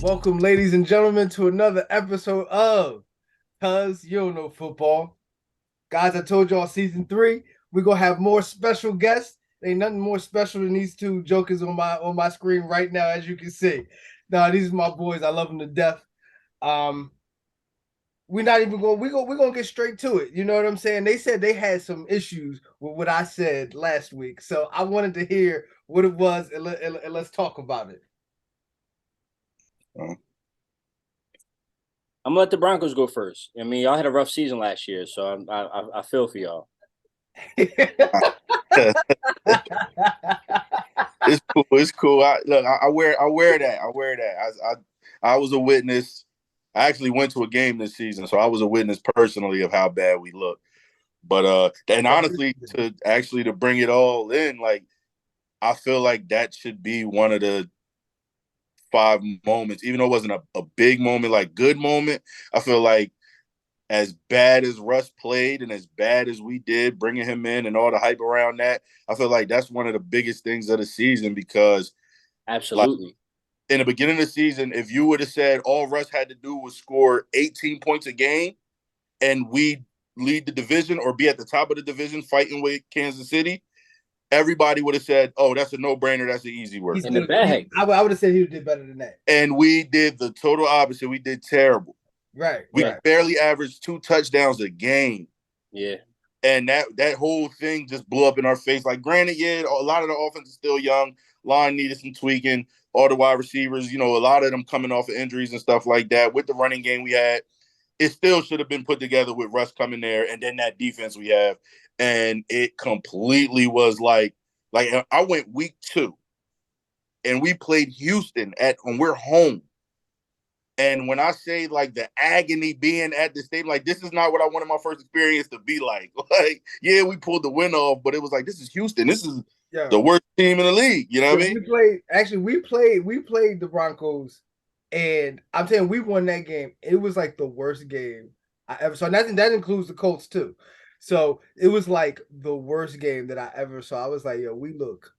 Welcome, ladies and gentlemen, to another episode of Cuz You Don't Know Football. Guys, I told y'all season 3, we're gonna have more special guests. Ain't nothing more special than these two jokers on my screen right now, as you can see. Now, these are my boys. I love them to death. Um, we're not even going. We're gonna get straight to it. You know what I'm saying? They said they had some issues with what I said last week, so I wanted to hear what it was, and let's talk about it. I'm gonna let the Broncos go first. I mean, y'all had a rough season last year, so I feel for y'all. It's cool. It's cool. I wear that. I was a witness. I actually went to a game this season, so I was a witness personally of how bad we look. But and honestly, to bring it all in, like I feel like that should be one of the 5 moments, even though it wasn't a big moment, like good moment. I feel like as bad as Russ played and as bad as we did bringing him in and all the hype around that, I feel like that's one of the biggest things of the season because absolutely. Like, in the beginning of the season, if you would have said all Russ had to do was score 18 points a game and we lead the division or be at the top of the division fighting with Kansas City, everybody would have said, oh, that's a no-brainer. That's an easy work. In the bag. I would have said he did better than that. And we did the total opposite. We did terrible. Right. We barely averaged 2 touchdowns a game. Yeah. And that whole thing just blew up in our face. Like, granted, yeah, a lot of the offense is still young. Line needed some tweaking. All the wide receivers, a lot of them coming off of injuries and stuff like that. With the running game we had, it still should have been put together with Russ coming there and then that defense we have. And it completely was like I went week 2 and we played Houston when we're home. And when I say like the agony being at the stadium, like this is not what I wanted my first experience to be like. Like, yeah, we pulled the win off, but it was like, this is Houston. This is the worst team in the league. You know what I mean? We played the Broncos, and I'm telling you, we won that game. It was like the worst game I ever saw. And that includes the Colts too. So it was like the worst game that I ever saw. I was like, yo, we look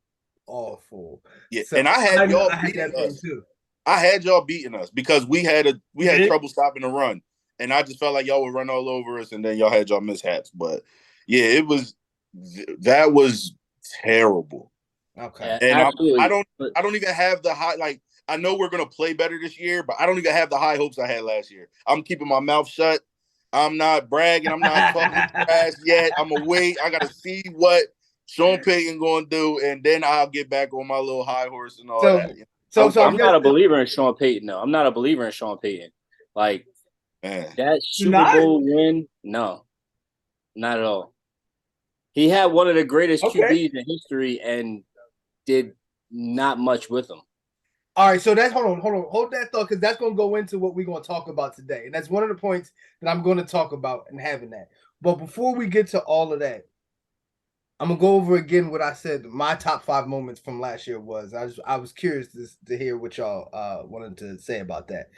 awful. Yeah, so and I had y'all beating us. Too. I had y'all beating us because we had trouble stopping the run, and I just felt like y'all would run all over us, and then y'all had y'all mishaps. But yeah, that was terrible. Okay, and I don't even have the high. Like, I know we're gonna play better this year, but I don't even have the high hopes I had last year. I'm keeping my mouth shut. I'm not bragging. I'm not talking trash yet. I'm gonna wait. I gotta see what Sean Payton gonna do, and then I'll get back on my little high horse and all that. So I'm not a believer in Sean Payton, though. I'm not a believer in Sean Payton. Like, that Super Bowl win, no, not at all. He had one of the greatest QBs in history and did not much with them. All right, so hold that thought, because that's going to go into what we're going to talk about today. And that's one of the points that I'm going to talk about and having that. But before we get to all of that, I'm gonna go over again what I said. My top 5 moments from last year was. I was curious to hear what y'all wanted to say about that.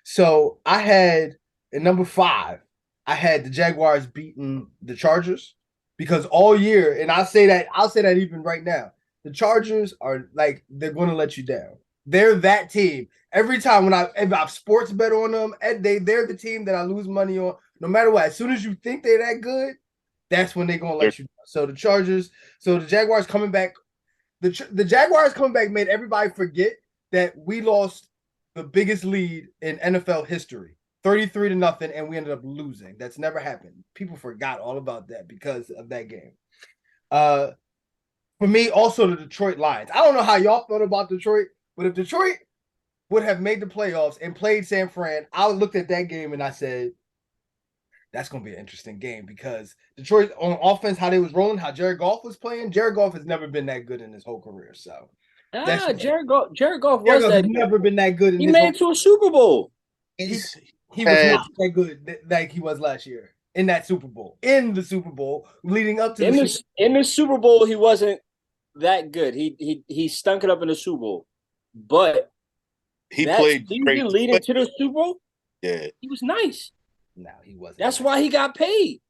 So I had at number 5, I had the Jaguars beating the Chargers, because all year, and I'll say that even right now, the Chargers are like, they're going to let you down. They're that team. Every time if I've sports bet on them, they're the team that I lose money on. No matter what, as soon as you think they're that good, that's when they're gonna let you down. So the Jaguars coming back, the Jaguars coming back made everybody forget that we lost the biggest lead in NFL history, 33-0, and we ended up losing. That's never happened. People forgot all about that because of that game. For me, also the Detroit Lions. I don't know how y'all felt about Detroit, but if Detroit would have made the playoffs and played San Fran, I looked at that game and I said, that's going to be an interesting game, because Detroit on offense, how they was rolling, how Jared Goff was playing. Jared Goff has never been that good in his whole career. So Jared Goff has never been that good. He made it to a Super Bowl. He was not that good like he was last year in that Super Bowl. In the Super Bowl, leading up to in the Super Bowl, he wasn't that good. He stunk it up in the Super Bowl, but he played great. Leading to the Super Bowl. Yeah, he was nice. No, he wasn't. That's why he got paid.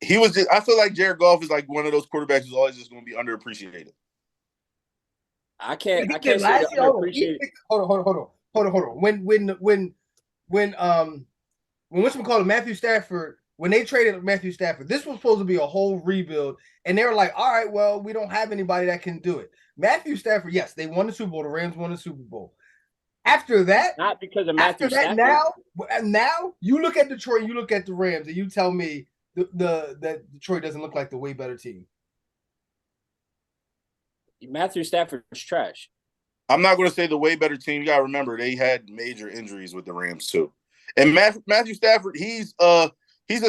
He was just. I feel like Jared Goff is like one of those quarterbacks who's always just going to be underappreciated. I can't say underappreciated. Hold on. hold on. When whatchamacallit, Matthew Stafford, when they traded Matthew Stafford, this was supposed to be a whole rebuild, and they were like, all right, well, we don't have anybody that can do it. Matthew Stafford, yes, they won the Super Bowl. The Rams won the Super Bowl. After that, not because of Matthew Stafford. Now you look at Detroit, you look at the Rams, and you tell me that Detroit doesn't look like the way better team. Matthew Stafford's trash. I'm not going to say the way better team. You got to remember they had major injuries with the Rams too. And Matthew Stafford, he's a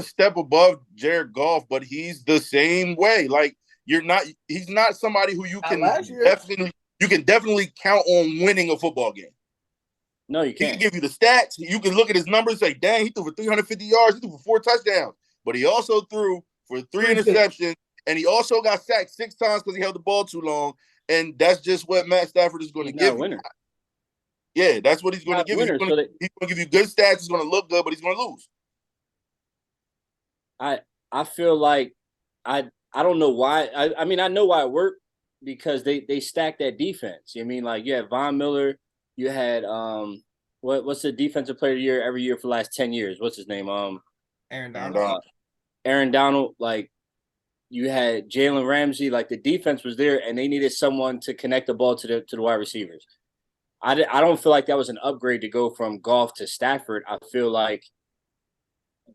step above Jared Goff, but he's the same way. Like he's not somebody who you can definitely count on winning a football game. No, you can't. He can give you the stats. You can look at his numbers and say, dang, he threw for 350 yards. He threw for 4 touchdowns. But he also threw for 3 interceptions, and he also got sacked 6 times because he held the ball too long. And that's just what Matt Stafford is going to give you. Yeah, that's what he's going to give you. He's going to give you good stats. He's going to look good, but he's going to lose. I feel like I don't know why. I mean, I know why it worked because they stacked that defense. You mean, like, you had Von Miller. You had what's the defensive player of the year every year for the last 10 years? What's his name? Aaron Donald. Aaron Donald. Like, you had Jalen Ramsey. Like, the defense was there, and they needed someone to connect the ball to the wide receivers. I don't feel like that was an upgrade to go from Goff to Stafford. I feel like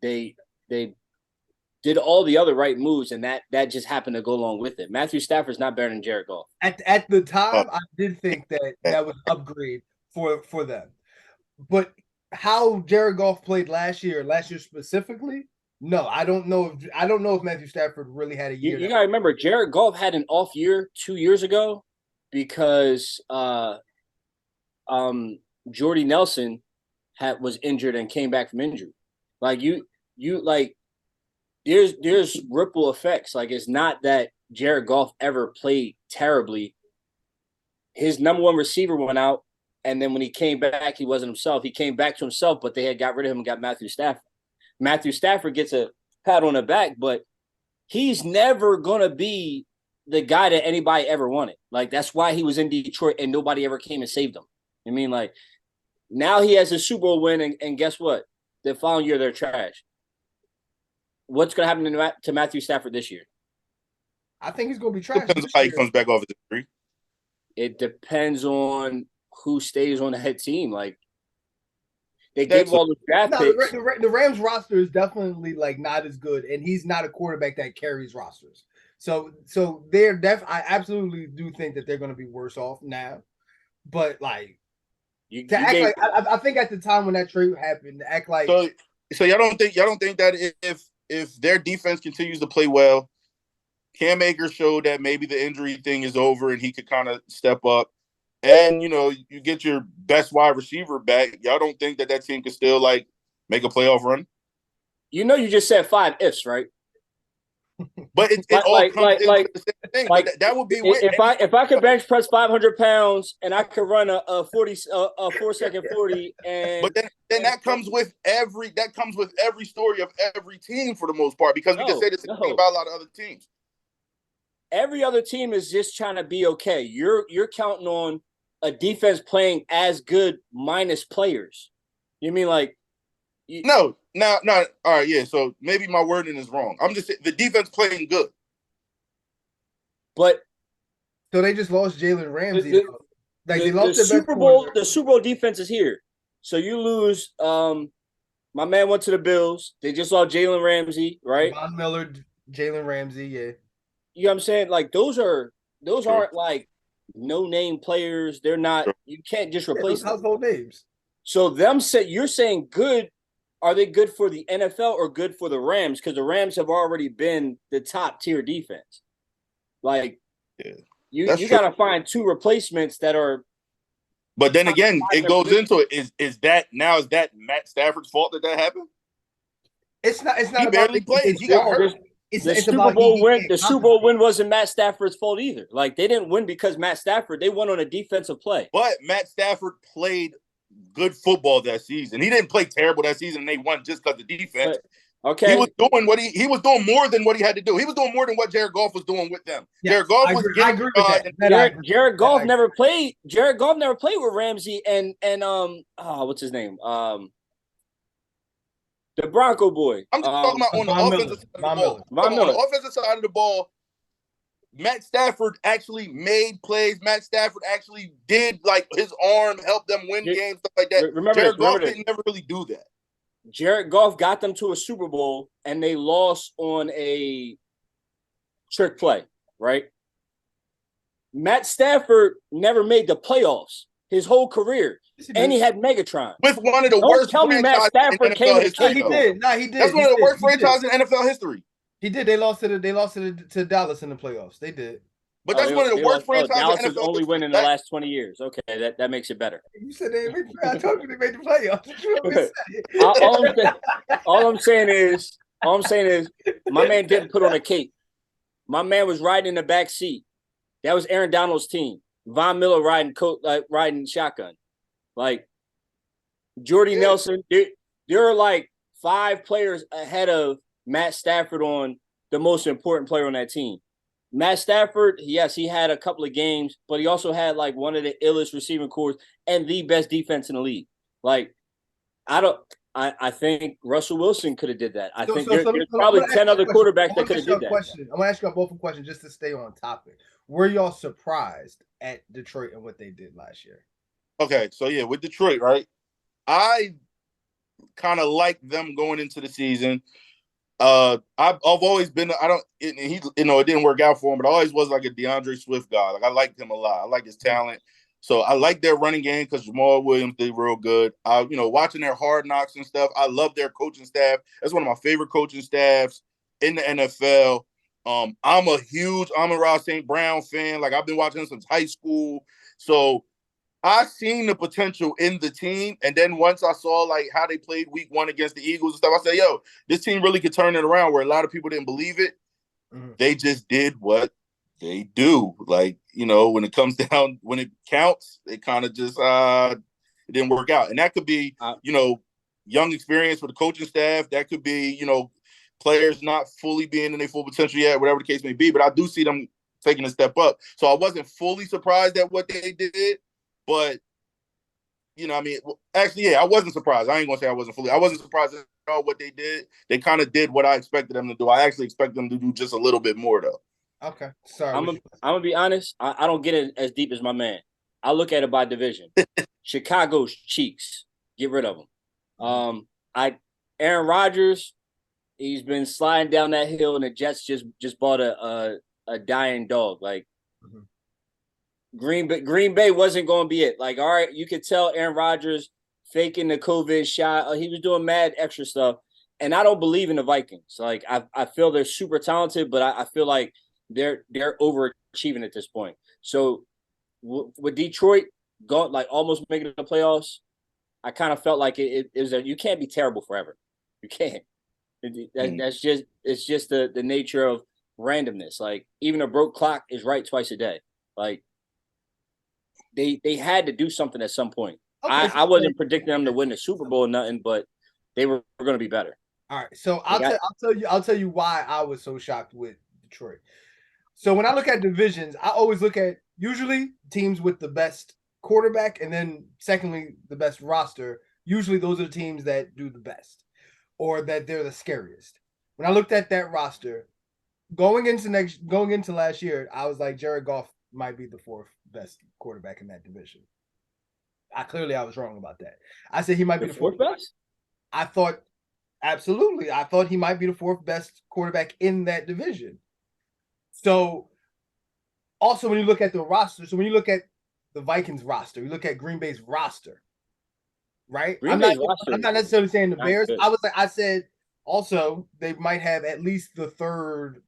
they did all the other right moves, and that just happened to go along with it. Matthew Stafford's not better than Jared Goff. At the time, I did think that was an upgrade for them. But how Jared Goff played last year specifically, no, I don't know if Matthew Stafford really had a year. You gotta remember, Jared Goff had an off year 2 years ago because Jordy Nelson was injured and came back from injury. Like you like there's ripple effects. Like, it's not that Jared Goff ever played terribly. His number one receiver went out, and then when he came back, he wasn't himself. He came back to himself, but they had got rid of him and got Matthew Stafford. Matthew Stafford gets a pat on the back, but he's never going to be the guy that anybody ever wanted. Like, that's why he was in Detroit and nobody ever came and saved him. I mean, like, now he has a Super Bowl win, and guess what? The following year, they're trash. What's going to happen to Matthew Stafford this year? I think he's going to be trash. Depends on how he comes back off his injury. It depends on who stays on the head team. Like, they gave all the draft picks. The Rams roster is definitely, like, not as good, and he's not a quarterback that carries rosters. So they're I absolutely do think that they're going to be worse off now. But, like, I think at the time when that trade happened, to act like so y'all don't think that if their defense continues to play well, Cam Akers showed that maybe the injury thing is over and he could kind of step up, and you get your best wide receiver back. Y'all don't think that team could still, like, make a playoff run? You just said 5 ifs, right? But it all comes into the same thing. Like, that would be if I could bench press 500 pounds and I could run a 4-second 40, and but then that comes with every story of every team for the most part, because we can say the same thing about a lot of other teams. Every other team is just trying to be okay. You're counting on a defense playing as good minus players. You mean like? No. All right, yeah. So maybe my wording is wrong. I'm just saying the defense playing good. But so they just lost Jalen Ramsey. They lost the Super Bowl. The Super Bowl defense is here. So you lose. My man went to the Bills. They just lost Jalen Ramsey, right? Von Miller, Jalen Ramsey, yeah. You know what I'm saying? Like, those aren't like no-name players. They're not. You can't just replace them. Household names. So you're saying good. Are they good for the NFL or good for the Rams? Because the Rams have already been the top tier defense. Like, you got to find 2 replacements that are. But then again, it goes into it. Is that Matt Stafford's fault that happened? It's not. He barely played. He got hurt. The Super Bowl win wasn't Matt Stafford's fault either. Like, they didn't win because Matt Stafford. They won on a defensive play. But Matt Stafford played good football that season. He didn't play terrible that season, and they won just because of the defense. Okay. He was doing he was doing more than what he had to do. He was doing more than what Jared Goff was doing with them. Yes, Jared Goff was I agree with that. Jared Goff never played. Jared Goff never played with Ramsey and what's his name? The Bronco boy. I'm just talking about on the offensive side of the ball. On the offensive side of the ball, Matt Stafford actually made plays. Matt Stafford actually did, like, his arm helped them win games, stuff like that. Jared Goff didn't never really do that. Jared Goff got them to a Super Bowl, and they lost on a trick play, right? Matt Stafford never made the playoffs his whole career, and he had Megatron. With one of the worst tell me Matt Stafford came with history. He did. That's one of the worst franchises in NFL history. He did. They lost to Dallas in the playoffs. They did. But that's one of the worst franchises. Dallas is only winning the last 20 years. Okay, that makes it better. You said they made. I told you they made the playoffs. All I'm saying is, my man didn't put on a cape. My man was riding in the back seat. That was Aaron Donald's team. Von Miller riding shotgun. Like Jordy Nelson, there are like 5 players ahead of Matt Stafford on the most important player on that team. Matt Stafford, yes, he had a couple of games, but he also had like one of the illest receiving corps and the best defense in the league. Like, I think Russell Wilson could have did that. I think there's probably 10 other quarterbacks that could have did that. I'm going to ask you both a question just to stay on topic. Were y'all surprised at Detroit and what they did last year? Okay, so yeah, with Detroit, right? I kind of like them going into the season. I've always been. It didn't work out for him, but I always was like a DeAndre Swift guy. Like, I liked him a lot. I like his talent. So I like their running game because Jamal Williams did real good. Watching their Hard Knocks and stuff. I love their coaching staff. That's one of my favorite coaching staffs in the NFL. I'm a huge Amon-Ra St. Brown fan. Like, I've been watching him since high school. So I seen the potential in the team, and then once I saw like how they played week 1 against the Eagles and stuff, I said, "Yo, this team really could turn it around." Where a lot of people didn't believe it, they just did what they do. Like, when it comes down, when it counts, they kind of just it didn't work out, and that could be young experience with the coaching staff. That could be players not fully being in their full potential yet, whatever the case may be. But I do see them taking a step up, so I wasn't fully surprised at what they did. But, actually, yeah, I wasn't surprised. I ain't going to say I wasn't surprised at all what they did. They kind of did what I expected them to do. I actually expect them to do just a little bit more, though. Okay. Sorry. I'm going to be honest. I don't get it as deep as my man. I look at it by division. Chicago's cheeks. Get rid of them. Aaron Rodgers, he's been sliding down that hill, and the Jets just bought a dying dog. Like, Green Bay wasn't going to be it. Like, all right, you could tell Aaron Rodgers faking the COVID shot. He was doing mad extra stuff. And I don't believe in the Vikings. Like, I feel they're super talented, but I feel like they're overachieving at this point. So with Detroit going, like, almost making the playoffs, I kind of felt like it was you can't be terrible forever. You can't. It's just the nature of randomness. Like, even a broke clock is right twice a day. Like, They had to do something at some point. Okay, I wasn't predicting them to win the Super Bowl or nothing, but they were going to be better. All right, so I'll tell you why I was so shocked with Detroit. So when I look at divisions, I always look at usually teams with the best quarterback, and then secondly the best roster. Usually those are the teams that do the best, or that they're the scariest. When I looked at that roster, going into last year, I was like, Jared Goff might be the 4th best quarterback in that division. I was wrong about that. I said he might be the 4th best. I thought he might be the 4th best quarterback in that division. So also when you look at the roster, when you look at the Vikings roster, you look at Green Bay's roster, right? I'm not necessarily saying the Bears. I said also they might have at least the third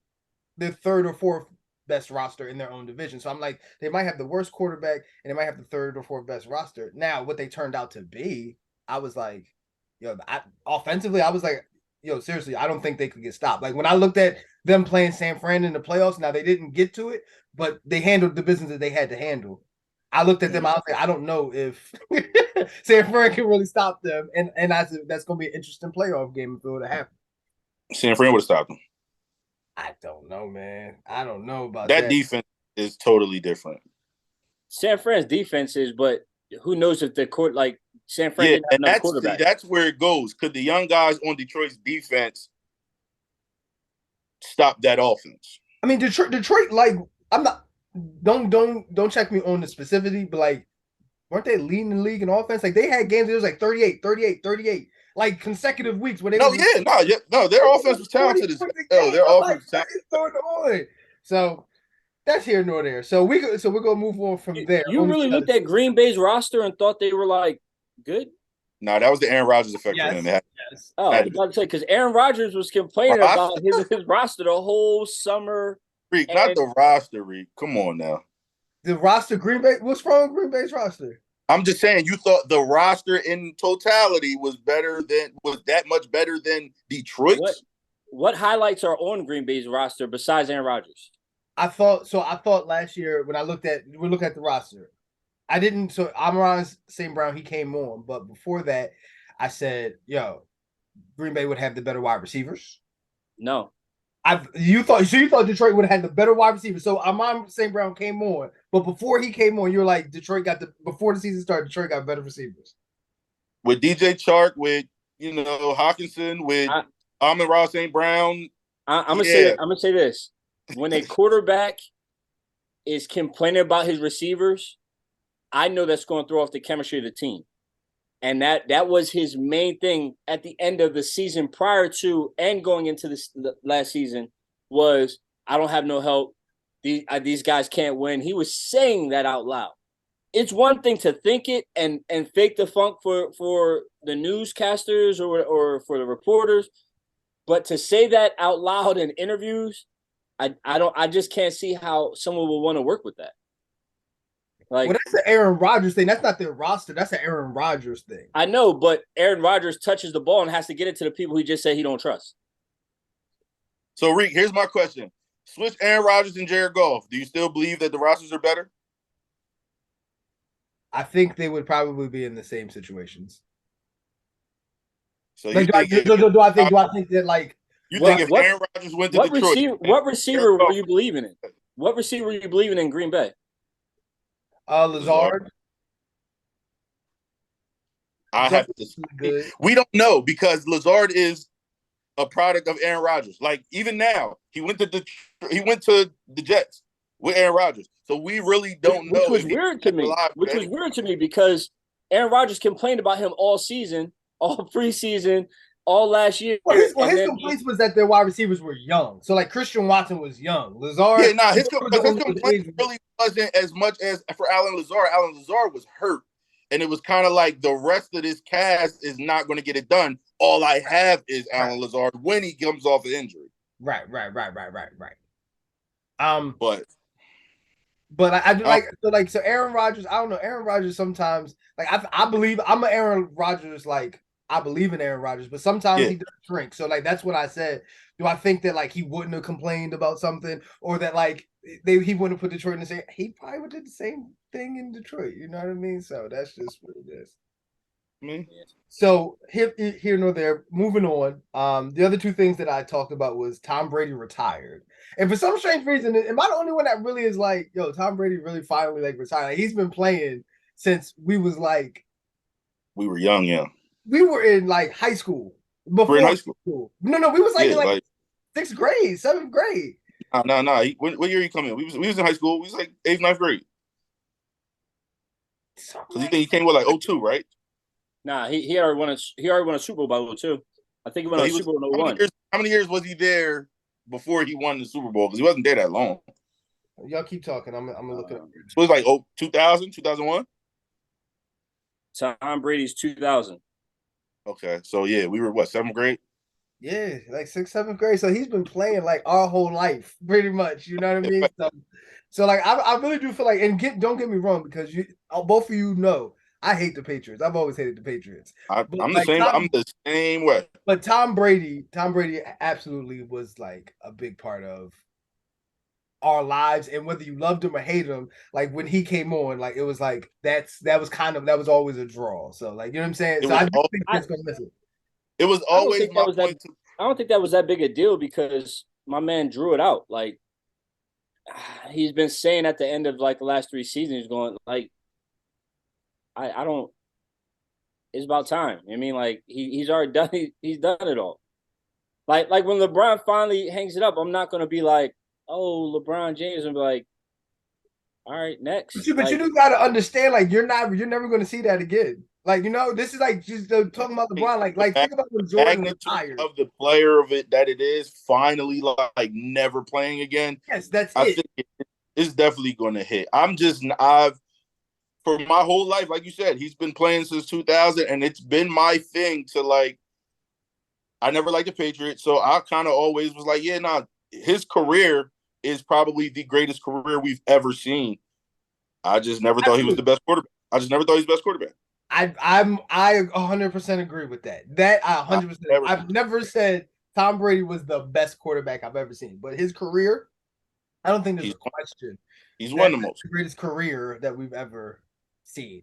or fourth best roster in their own division. So I'm like, they might have the worst quarterback and they might have the 3rd or 4th best roster. Now, what they turned out to be, I was like, offensively, I was like, seriously, I don't think they could get stopped. Like, when I looked at them playing San Fran in the playoffs, now they didn't get to it, but they handled the business that they had to handle. I looked at them, I was like, I don't know if San Fran can really stop them. And I said, that's going to be an interesting playoff game if it would have happened. San Fran would have stopped him. I don't know, man. I don't know about that. That defense is totally different. San Fran's defense is, but who knows if the court like San Fran didn't have enough quarterback. That's where it goes. Could the young guys on Detroit's defense stop that offense? I mean, Detroit, like, I'm not. Don't check me on the specificity, but like, weren't they leading the league in offense? Like, they had games. It was like 38, 38, 38, like consecutive weeks where they. No, their offense was talented as hell. Their offense was talented. So that's here nor there. So we're gonna move on from there. You really looked at Green Bay's roster and thought they were like good? No, that was the Aaron Rodgers effect for him. Oh, I was about to say, because Aaron Rodgers was complaining about his roster the whole summer. Reek, not the roster, Reek. Come on now. The roster, Green Bay. What's wrong with Green Bay's roster? I'm just saying, you thought the roster in totality was that much better than Detroit's? What highlights are on Green Bay's roster besides Aaron Rodgers? I thought last year when we look at the roster, I didn't. So Amon St. Brown, he came on, but before that, I said, "Yo, Green Bay would have the better wide receivers." No, you thought Detroit would have had the better wide receivers. So Amon St. Brown came on, but before he came on, you were like, before the season started, Detroit got better receivers with DJ Chark, with Hawkinson, with Amon-Ra St. Brown. I'm gonna say this: when a quarterback is complaining about his receivers, I know that's going to throw off the chemistry of the team. And that was his main thing at the end of the season prior to and going into the last season was, I don't have no help. These guys can't win. He was saying that out loud. It's one thing to think it and fake the funk for the newscasters or for the reporters, but to say that out loud in interviews, I just can't see how someone will want to work with that. Like, well, that's the Aaron Rodgers thing. That's not their roster. That's an Aaron Rodgers thing. I know, but Aaron Rodgers touches the ball and has to get it to the people he just said he don't trust. So, Reek, here's my question. Switch Aaron Rodgers and Jared Goff. Do you still believe that the rosters are better? I think they would probably be in the same situations. So like, do I think that, like, you think if Aaron Rodgers went to Detroit, what receiver were you believing in? What receiver were you believing in Green Bay? Lazard. I have to say, we don't know because Lazard is a product of Aaron Rodgers. Like, even now, he went to the Jets with Aaron Rodgers. So we really don't know. Which was weird to me because Aaron Rodgers complained about him all season, all preseason, all last year. Well, his complaints was that their wide receivers were young. So, like, Christian Watson was young. Lazard. Yeah, his complaint really wasn't as much as for Allen Lazard. Allen Lazard was hurt. And it was kind of like the rest of this cast is not going to get it done. All I have is Allen Lazard when he comes off an injury. Right. So Aaron Rodgers, I don't know. Aaron Rodgers sometimes, like, I believe I'm an Aaron Rodgers, like, I believe in Aaron Rodgers, but sometimes he does shrink. So, like, that's what I said. Do I think that, like, he wouldn't have complained about something, or that, like, he wouldn't have put Detroit in the same? He probably would have did the same thing in Detroit. You know what I mean? So that's just what it is. So here nor there. Moving on. The other two things that I talked about was Tom Brady retired, and for some strange reason, am I the only one that really is like, yo, Tom Brady really finally like retired? Like, he's been playing since we were young, yeah. We were in like high school. Before in high school. No, we was like 6th grade, 7th grade. No. What year you come in? We was in high school. We was like 8th, 9th grade. Because you think he came with like 02, right? Nah, he already won a Super Bowl by 02. I think he won a Super Bowl in 01. How many years was he there before he won the Super Bowl? Because he wasn't there that long. Y'all keep talking. I'm gonna look it up. So it was like 2000, 2001? Tom Brady's 2000. Okay, so yeah, we were 7th grade? Yeah, like 6th, 7th grade. So he's been playing like our whole life, pretty much. You know what I mean? So like, I really do feel like, and don't get me wrong, because both of you know, I hate the Patriots. I've always hated the Patriots. I'm the same way. But Tom Brady absolutely was like a big part of our lives, and whether you loved him or hated him, like when he came on, like it was like that was always a draw. So, like, you know what I'm saying? So I do think it's gonna miss it. It was always my point. don't think that was that big a deal because my man drew it out. Like he's been saying at the end of like the last 3 seasons, he's going like, I don't. It's about time. I mean, like he's already done. He's done it all. Like when LeBron finally hangs it up, I'm not gonna be like, oh, LeBron James, and be like, all right, next. But you do gotta understand, like you're never gonna see that again. Like this is like just talking about LeBron. Like think about when Jordan retired. Of the player of it that it is finally like never playing again. Yes, that's I think it's definitely going to hit. I've for my whole life, like you said, he's been playing since 2000, and it's been my thing to like. I never liked the Patriots, so I kind of always was like, yeah, nah, his career is probably the greatest career we've ever seen. I just never thought he was the best quarterback. I just never thought he was the best quarterback. I 100% agree with that. That I 100%. I've never said Tom Brady was the best quarterback I've ever seen, but his career, I don't think there's a question. He's one of the most greatest career that we've ever seen.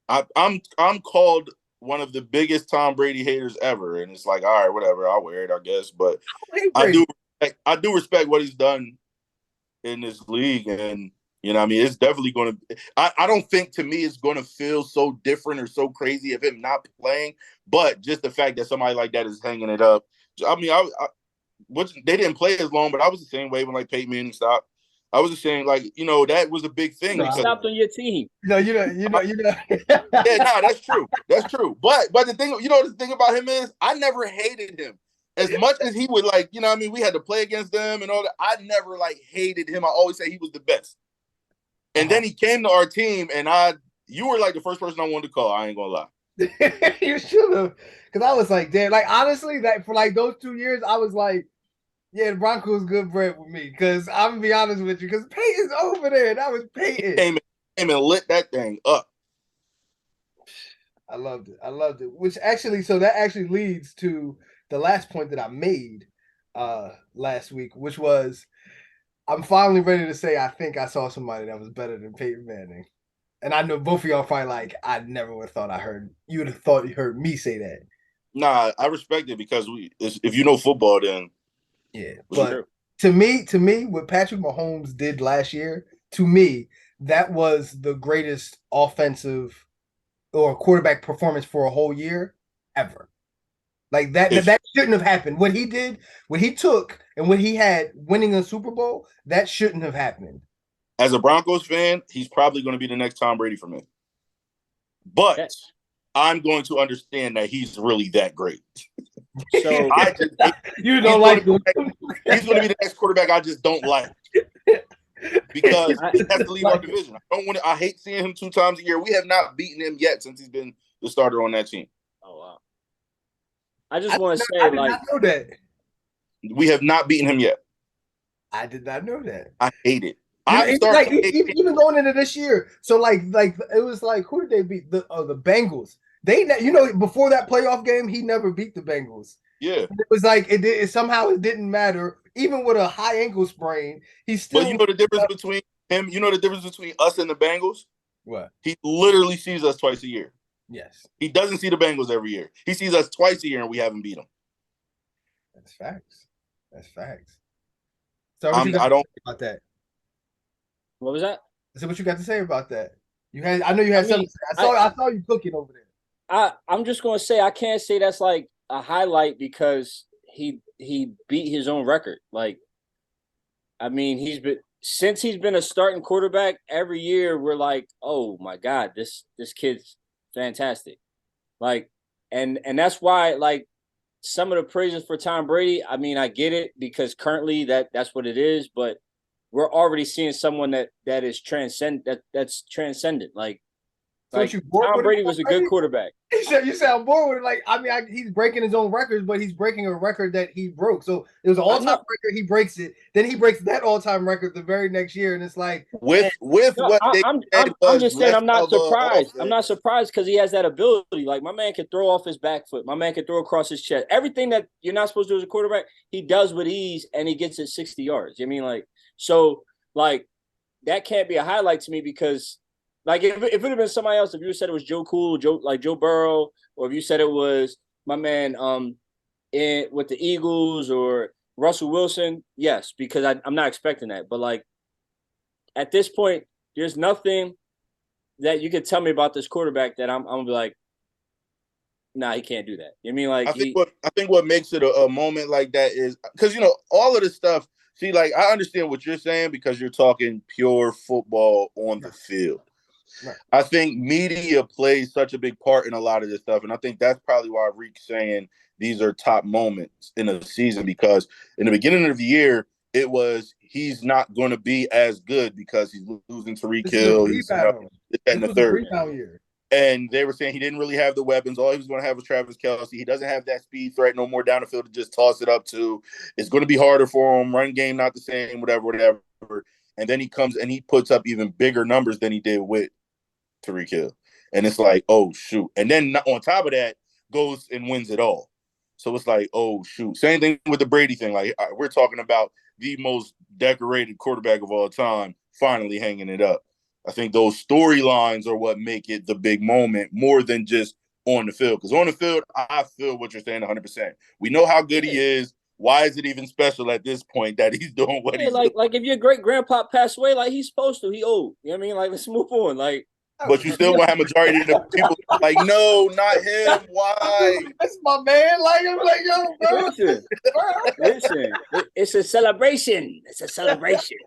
I'm called one of the biggest Tom Brady haters ever, and it's like, all right, whatever, I'll wear it, I guess. But I do respect what he's done in this league, and I mean, it's definitely going to. I don't think to me it's going to feel so different or so crazy of him not playing, but just the fact that somebody like that is hanging it up. I mean, they didn't play as long, but I was the same way when like Peyton Manning stopped. I was just saying, like, that was a big thing. He stopped on your team. Yeah, that's true. That's true. But the thing, the thing about him is, I never hated him as much as he would like. I mean, we had to play against them and all that. I never like hated him. I always say he was the best. And then he came to our team, and you were like the first person I wanted to call. I ain't gonna lie. You should have, because I was like, damn. Like honestly, that for like those 2 years, I was like, yeah, the Broncos good bread with me. Because I'm gonna be honest with you, because Peyton's over there. That was Peyton. Came and lit that thing up. I loved it. Which actually, so that actually leads to the last point that I made last week, which was, I'm finally ready to say I think I saw somebody that was better than Peyton Manning. And I know both of y'all probably like, I never would have thought you would have thought you heard me say that. Nah, I respect it because if you know football, then yeah. But to me, what Patrick Mahomes did last year, to me, that was the greatest offensive or quarterback performance for a whole year ever. Like that shouldn't have happened. What he did, what he took, and what he had winning a Super Bowl, that shouldn't have happened. As a Broncos fan, he's probably going to be the next Tom Brady for me. But I'm going to understand that he's really that great. So you don't like him. He's going to be the next quarterback I just don't like. Because he has to leave our division. I hate seeing him 2 times a year. We have not beaten him yet since he's been the starter on that team. Oh wow. I just want to say, I did not know that. We have not beaten him yet. I did not know that. I hate it. Even going into this year. So like it was like, who did they beat? The Bengals. They before that playoff game, he never beat the Bengals. Yeah. It was like it somehow it didn't matter. Even with a high ankle sprain, he's still. But you know the difference between him. You know the difference between us and the Bengals. What? He literally sees us twice a year. Yes. He doesn't see the Bengals every year. He sees us twice a year, and we haven't beat him. That's facts. So I don't about that. What was that? So what you got to say about that? I know you had something to say. I saw you cooking over there. I'm just gonna say I can't say that's like a highlight because he beat his own record. Like, I mean, he's been a starting quarterback every year. We're like, oh my God, this kid's fantastic. Like, and that's why like some of the praises for Tom Brady. I mean, I get it because currently that's what it is, but we're already seeing someone that is that's transcendent. Like Tom Brady was a good quarterback. You sound bored with it. Like, I mean, he's breaking his own records, but he's breaking a record that he broke. So it was an all-time record. He breaks it. Then he breaks that all-time record the very next year, and it's like I'm just saying I'm not surprised. I'm not surprised because he has that ability. Like my man can throw off his back foot. My man can throw across his chest. Everything that you're not supposed to do as a quarterback, he does with ease, and he gets it 60 yards. I mean, like so, like that can't be a highlight to me because. Like if it had been somebody else, if you said it was Joe Burrow, or if you said it was my man with the Eagles or Russell Wilson, yes, because I'm not expecting that. But like at this point, there's nothing that you could tell me about this quarterback that I'm gonna be like, nah, he can't do that. You mean like I think what makes it a moment like that is because all of this stuff. See, like I understand what you're saying because you're talking pure football on the field. Right. I think media plays such a big part in a lot of this stuff, and I think that's probably why Reek's saying these are top moments in the season because in the beginning of the year it was he's not going to be as good because he's losing Tyreek Hill. He's in the third year. And they were saying he didn't really have the weapons. All he was going to have was Travis Kelce. He doesn't have that speed threat no more down the field to just toss it up to. It's going to be harder for him. Run game not the same, whatever. And then he comes and he puts up even bigger numbers than he did with Tyreek Hill. And it's like, oh, shoot. And then on top of that, goes and wins it all. So it's like, oh, shoot. Same thing with the Brady thing. Like, we're talking about the most decorated quarterback of all time finally hanging it up. I think those storylines are what make it the big moment more than just on the field. Because on the field, I feel what you're saying 100%. We know how good he is. Why is it even special at this point that he's doing what he's doing? Like if your great grandpa passed away, like he's supposed to, he old. You know what I mean? Like let's move on. Like, but you still want to have majority of the people like, no, not him. Why? That's my man. Like I'm like, yo, bro. Listen, it's a celebration. It's a celebration.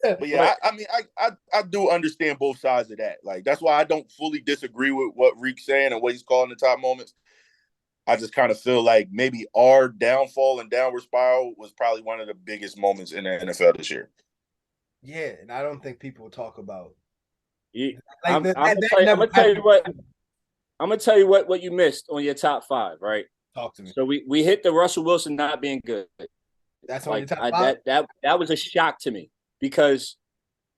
But yeah, I mean, I do understand both sides of that. Like that's why I don't fully disagree with what Reek's saying and what he's calling the top moments. I just kind of feel like maybe our downfall and downward spiral was probably one of the biggest moments in the NFL this year. Yeah, and I don't think people talk about. I'm gonna tell you what you missed on your top 5, right? Talk to me. So we hit the Russell Wilson not being good. That's on your top 5? That was a shock to me because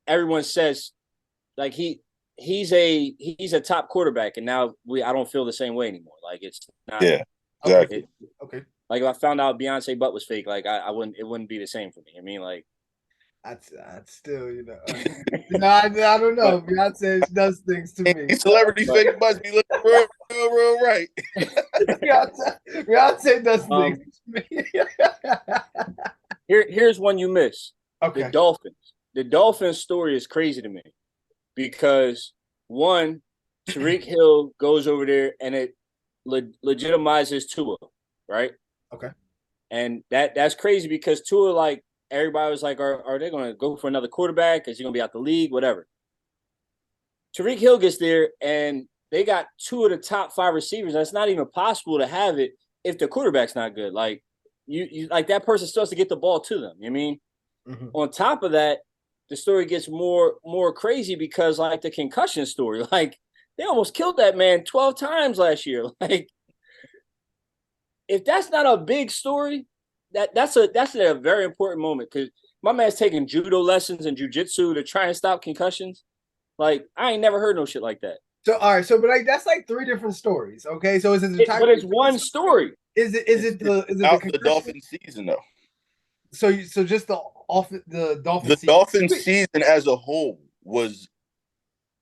everyone says like he's a top quarterback, and now I don't feel the same way anymore. Like it's not. Yeah, exactly. Okay. Like if I found out Beyonce butt was fake, like I wouldn't. It wouldn't be the same for me. I mean, like. I'd still, no, I don't know. Beyonce does things to me. Celebrity fake must be looking real right. Beyonce does things to me. Here's one you miss. Okay. The Dolphins. The Dolphins story is crazy to me because one, Tyreek Hill goes over there and it legitimizes Tua, right? Okay. And that's crazy because Tua, like, everybody was like, are they going to go for another quarterback? Is he going to be out the league? Whatever. Tyreek Hill gets there, and they got 2 of the top 5 receivers. That's not even possible to have it if the quarterback's not good. Like, you like that person still has to get the ball to them. You know what I mean? Mm-hmm. On top of that, the story gets more crazy because, like, the concussion story. Like, they almost killed that man 12 times last year. Like, if that's not a big story, that's a very important moment because my man's taking judo lessons and jiu-jitsu to try and stop concussions. Like, I ain't never heard no shit like that. So all right, but like that's like 3 different stories. Okay, so is it but it's one story. Is it the Dolphin season though? So just the Dolphin Dolphin season as a whole was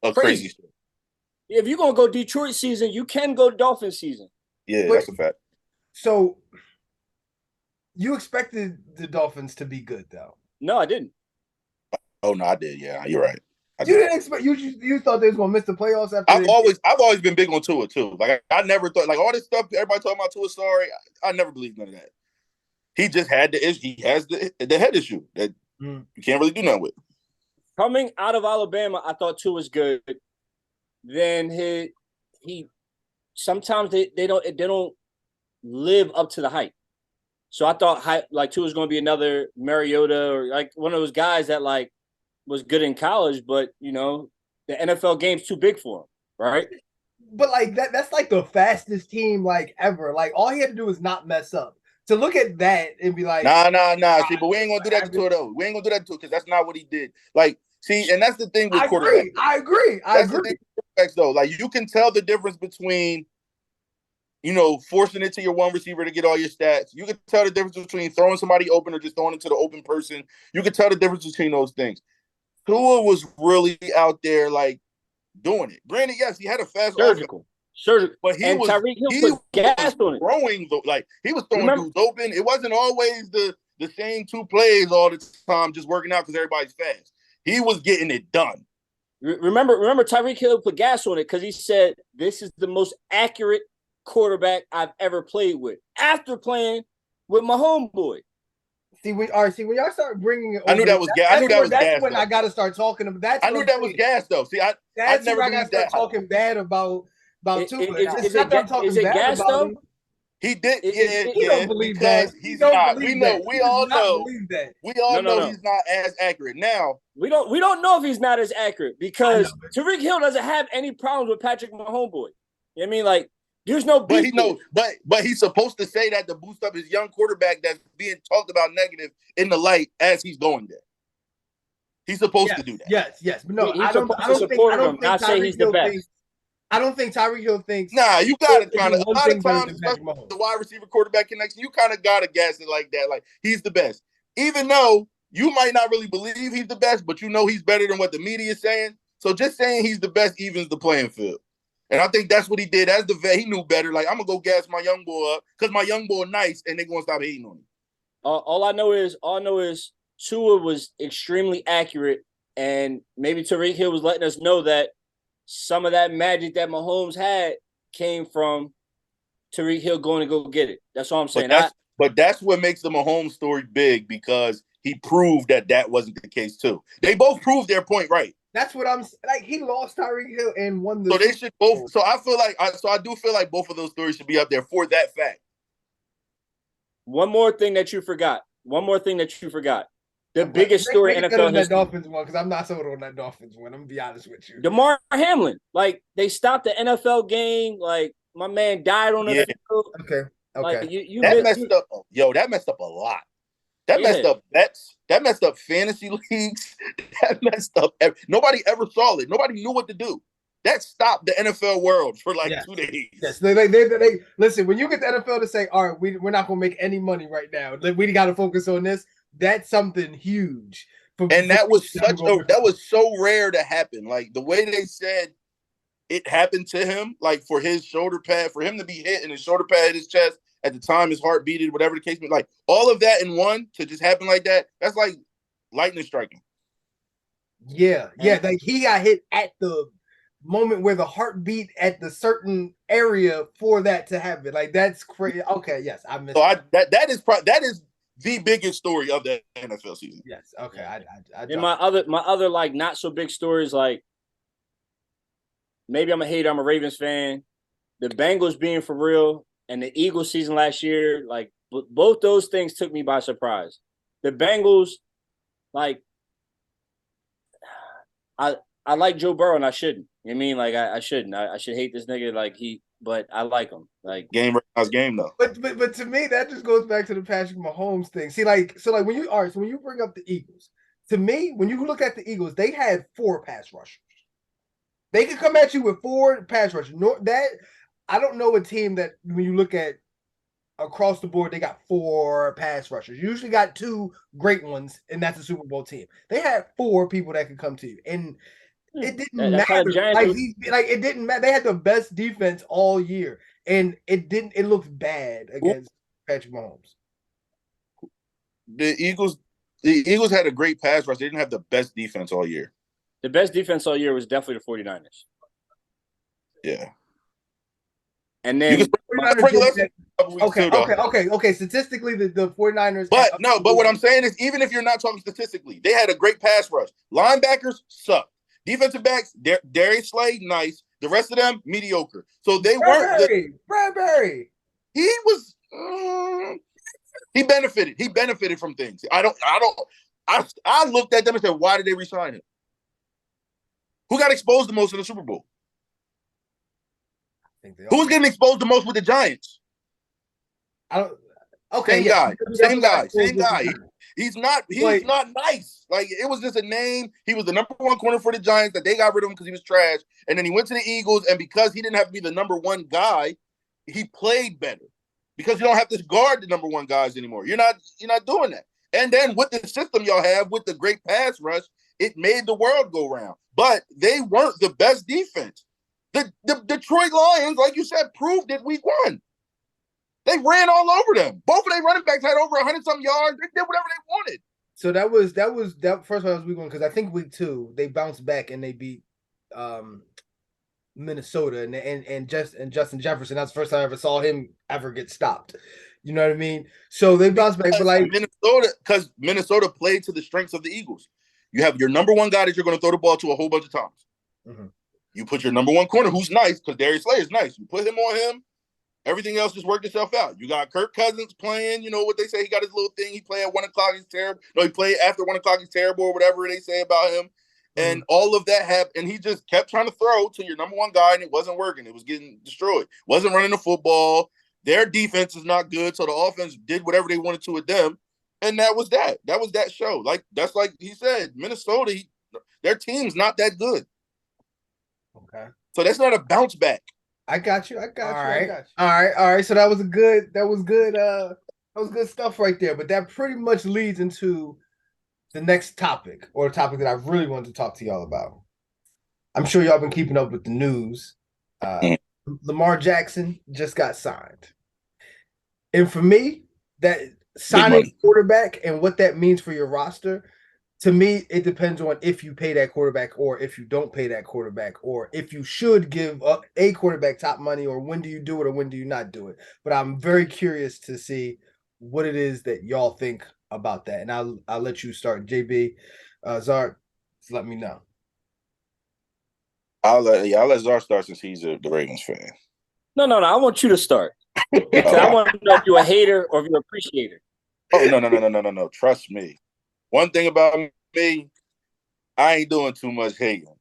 a crazy story. If you're gonna go Detroit season, you can go Dolphin season. Yeah, that's a fact. So you expected the Dolphins to be good, though? No, I didn't. Oh no, I did. Yeah, you're right. You didn't expect you thought they was gonna miss the playoffs after. I've always been big on Tua too. Like I never thought like all this stuff everybody talking about Tua sorry. I never believed none of that. He just had the issue. He has the head issue that you can't really do nothing with. Coming out of Alabama, I thought Tua was good. Then he sometimes they don't live up to the hype. So I thought like Tua was going to be another Mariota or like one of those guys that like was good in college, but the NFL game's too big for him, right? But like that's like the fastest team like ever. Like all he had to do was not mess up. To look at that and be like, nah. See, but we ain't gonna do that to Tua though. We ain't gonna do that to Tua because that's not what he did. Like, see, and that's the thing with quarterbacks. I agree. The thing with quarterbacks though. Like you can tell the difference between forcing it to your one receiver to get all your stats. You can tell the difference between throwing somebody open or just throwing it to the open person. You can tell the difference between those things. Tua was really out there, like, doing it. Granted, yes, he had a fast surgical. Sure. But and Tyreek Hill put gas on it. Throwing like he was throwing dudes open. It wasn't always the same two plays all the time, just working out because everybody's fast. He was getting it done. Remember, Tyreek Hill put gas on it because he said this is the most accurate quarterback I've ever played with after playing with my homeboy. See, when y'all start bringing it over, I knew that was gas. I knew that was gas. That's when I got to start talking about that. I knew that was gas, though. See, I never got to start talking bad about Tua. Is it gas though? He did. He don't believe that. He's not. We know. We all know. We all know he's not as accurate. Now we don't know if he's not as accurate because Tyreek Hill doesn't have any problems with Patrick Mahomes. You know what I mean? Like, there's no beef. But he's supposed to say that to boost up his young quarterback that's being talked about negative in the light as he's going there. He's supposed to do that. Yes. But no, I don't think not say he's the best. I don't think Tyreek Hill thinks. Nah, you gotta kind of a lot of times, especially the wide receiver quarterback connection, you kind of gotta gas it like that. Like he's the best, even though you might not really believe he's the best, but you know he's better than what the media is saying. So just saying he's the best evens the playing field, and I think that's what he did. As the vet, he knew better. Like I'm gonna go gas my young boy up because my young boy nice, and they're gonna stop hating on him. All I know is Tua was extremely accurate, and maybe Tyreek Hill was letting us know that some of that magic that Mahomes had came from Tyreek Hill going to go get it. That's all I'm saying. But that's what makes the Mahomes story big because he proved that wasn't the case too. They both proved their point right. That's what I'm like. He lost Tyreek Hill and won the. So they should both. So I feel like I do feel like both of those stories should be up there for that fact. One more thing that you forgot. The biggest story in NFL history. That Dolphins one because I'm not sold on that Dolphins one. I'm gonna be honest with you. Damar Hamlin, like they stopped the NFL game. Like my man died on the field. Okay. Like, that messed up a lot. That messed up bets. That messed up fantasy leagues. That messed up. Nobody ever saw it. Nobody knew what to do. That stopped the NFL world for 2 days. Yes, they listen. When you get the NFL to say, "All right, we're not gonna make any money right now. We got to focus on this." That's something huge. And that was so rare to happen. Like the way they said it happened to him, like for his shoulder pad, for him to be hit and his shoulder pad hit his chest at the time, his heart beated, whatever the case may be, like all of that in one to just happen like that. That's like lightning striking. Yeah. Like he got hit at the moment where the heart beat at the certain area for that to happen. Like that's crazy. Okay, yes, I missed. So that is the biggest story of the NFL season. Yes. Okay. And my other like not so big stories, like maybe I'm a hater. I'm a Ravens fan. The Bengals being for real and the Eagles season last year, like both those things took me by surprise. The Bengals, like I like Joe Burrow and I shouldn't. You know what I mean? Like I shouldn't. I should hate this nigga. But I like him. Like game though. But to me, that just goes back to the Patrick Mahomes thing. See, so when you bring up the Eagles, to me, when you look at the Eagles, they had 4 pass rushers. They could come at you with 4 pass rushers. I don't know a team that when you look at across the board, they got 4 pass rushers. You usually got 2 great ones, and that's a Super Bowl team. They had 4 people that could come to you, and it didn't matter. It didn't matter. They had the best defense all year, and it didn't. It looked bad against Patrick Mahomes. The Eagles had a great pass rush. They didn't have the best defense all year. The best defense all year was definitely the 49ers. Yeah. And then okay. Statistically, the 49ers. But what I'm saying is, even if you're not talking statistically, they had a great pass rush. Linebackers suck. Defensive backs, Darius Slay, nice. The rest of them, mediocre. So they weren't. Bradbury. He was. He benefited. He benefited from things. I looked at them and said, why did they resign him? Who got exposed the most in the Super Bowl? Who's getting exposed the most with the Giants? Same guy. He's not nice. Like it was just a name. He was the number 1 corner for the Giants that they got rid of him because he was trash. And then he went to the Eagles, and because he didn't have to be the number 1 guy, he played better. Because you don't have to guard the number 1 guys anymore. You're not doing that. And then with the system y'all have with the great pass rush, it made the world go round. But they weren't the best defense. The Detroit Lions, like you said, proved it week 1. They ran all over them. Both of their running backs had over 100-some yards. They did whatever they wanted. So that was first one I was week 1 because I think week 2 they bounced back and they beat Minnesota and Justin Jefferson. That's the first time I ever saw him ever get stopped. You know what I mean? So they bounced back, but like because Minnesota played to the strengths of the Eagles. You have your number 1 guy that you're going to throw the ball to a whole bunch of times. Mm-hmm. You put your number 1 corner, who's nice, because Darius Slay is nice. You put him on him, everything else just worked itself out. You got Kirk Cousins playing, you know what they say, he got his little thing. He played at 1 o'clock, he's terrible. No, he played after 1 o'clock, he's terrible, or whatever they say about him. And all of that happened, and he just kept trying to throw to your number 1 guy, and it wasn't working. It was getting destroyed. Wasn't running the football. Their defense is not good, so the offense did whatever they wanted to with them, and that was that. That was that show. That's like he said, Minnesota, their team's not that good. Okay. So that's not a bounce back. I got you. All right. So that was good stuff right there. But that pretty much leads into the next topic, or a topic that I really wanted to talk to y'all about. I'm sure y'all been keeping up with the news. Lamar Jackson just got signed. And for me, that signing quarterback and what that means for your roster, to me, it depends on if you pay that quarterback or if you don't pay that quarterback, or if you should give up a quarterback top money, or when do you do it or when do you not do it. But I'm very curious to see what it is that y'all think about that. And I'll let you start, JB. Zard, let me know. I'll let Zard start since he's the Ravens fan. No. I want you to start. I want to know if you're a hater or if you're an appreciator. Oh, no. Trust me. One thing about me, I ain't doing too much hating.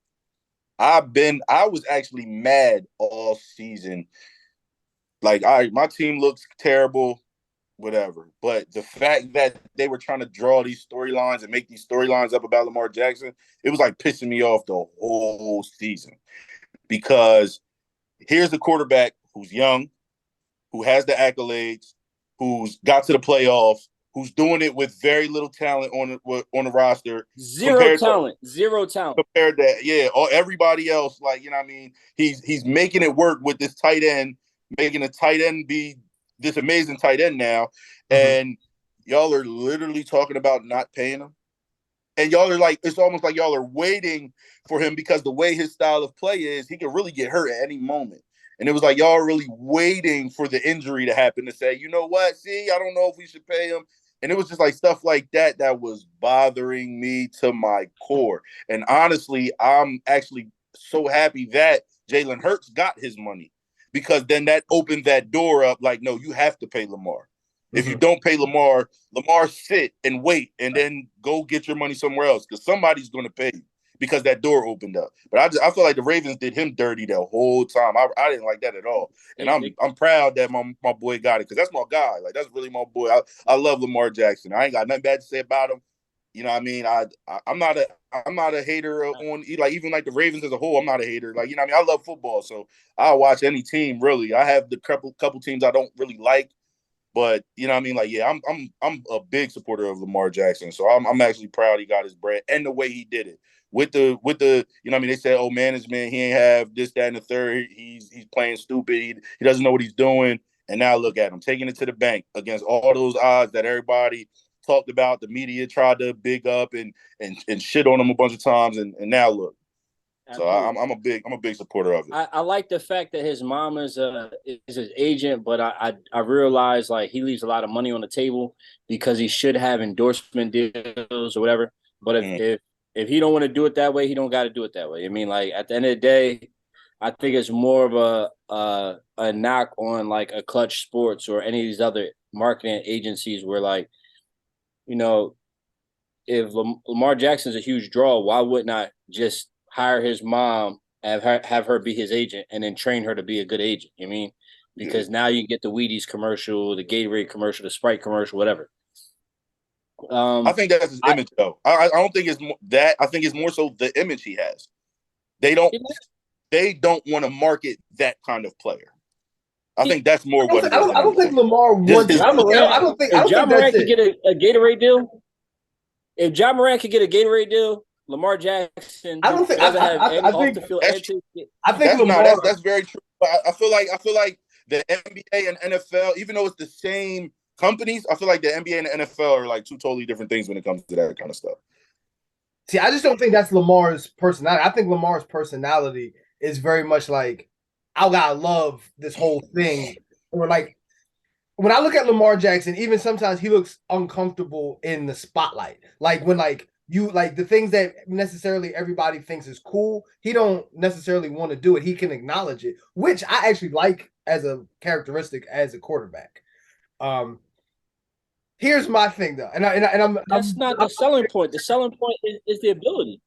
I was actually mad all season. Like, my team looks terrible, whatever. But the fact that they were trying to draw these storylines and make these storylines up about Lamar Jackson, it was like pissing me off the whole season. Because here's the quarterback who's young, who has the accolades, who's got to the playoffs, who's doing it with very little talent on the roster. Zero talent. Compared to everybody else, like, you know what I mean? He's making it work with this tight end, making a tight end be this amazing tight end now. And y'all are literally talking about not paying him. And y'all are like, it's almost like y'all are waiting for him, because the way his style of play is, he can really get hurt at any moment. And it was like y'all are really waiting for the injury to happen to say, you know what? See, I don't know if we should pay him. And it was just like stuff like that was bothering me to my core. And honestly, I'm actually so happy that Jalen Hurts got his money, because then that opened that door up. Like, no, you have to pay Lamar. If you don't pay Lamar sit and wait and then go get your money somewhere else, because somebody's going to pay you, because that door opened up. But I feel like the Ravens did him dirty the whole time. I didn't like that at all. And I'm proud that my boy got it, because that's my guy. Like, that's really my boy. I love Lamar Jackson. I ain't got nothing bad to say about him. You know what I mean? I'm not a hater on, like, even like the Ravens as a whole. I'm not a hater. Like, you know what I mean? I love football, so I'll watch any team, really. I have the couple teams I don't really like. But you know what I mean? Like, yeah, I'm a big supporter of Lamar Jackson. So I'm actually proud he got his bread, and the way he did it. With the you know what I mean, they said, oh, management, he ain't have this, that, and the third. He's playing stupid. He doesn't know what he's doing. And now look at him taking it to the bank against all those odds that everybody talked about. The media tried to big up and shit on him a bunch of times, and now look. Absolutely. So I'm a big supporter of it. I like the fact that his mom is his agent, but I realize, like, he leaves a lot of money on the table because he should have endorsement deals or whatever. But if he don't want to do it that way, he don't got to do it that way. I mean, like, at the end of the day, I think it's more of a knock on, like, a Clutch Sports or any of these other marketing agencies where, like, you know, if Lamar Jackson's a huge draw, why wouldn't I just hire his mom, have her be his agent, and then train her to be a good agent? You know what I mean? Because now you get the Wheaties commercial, the Gatorade commercial, the Sprite commercial, whatever. I think that's his image, though. I don't think it's that. I think it's more so the image he has. They don't want to market that kind of player. I think that's more what it is. I don't think Lamar wants. I don't think Ja Morant could get a Gatorade deal. If Ja Morant could get a Gatorade deal, Lamar Jackson. I don't think doesn't have I any think off the field. I think Lamar. That's very true. But I feel like the NBA and NFL, even though it's the same companies, I feel like the NBA and the NFL are like two totally different things when it comes to that kind of stuff. See, I just don't think that's Lamar's personality. I think Lamar's personality is very much like, I gotta love this whole thing. Or like, when I look at Lamar Jackson, even sometimes he looks uncomfortable in the spotlight. Like when you the things that necessarily everybody thinks is cool, he don't necessarily want to do it. He can acknowledge it, which I actually like as a characteristic as a quarterback. Here's my thing though, That's not the selling point. The selling point is the ability.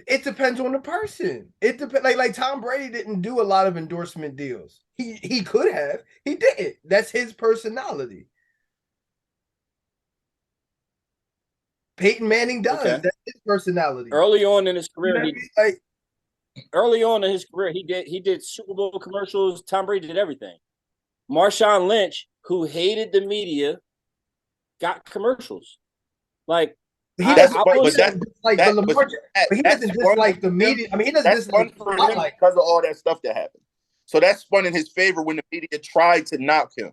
It depends on the person. It depends. Like Tom Brady didn't do a lot of endorsement deals. He could have. He didn't. That's his personality. Peyton Manning does. Okay. That's his personality. Early on in his career, early on in his career, he did Super Bowl commercials. Tom Brady did everything. Marshawn Lynch, who hated the media, got commercials. Like he doesn't dislike the media. I mean, he doesn't dislike for him because of all that stuff that happened. So that's spun in his favor when the media tried to knock him,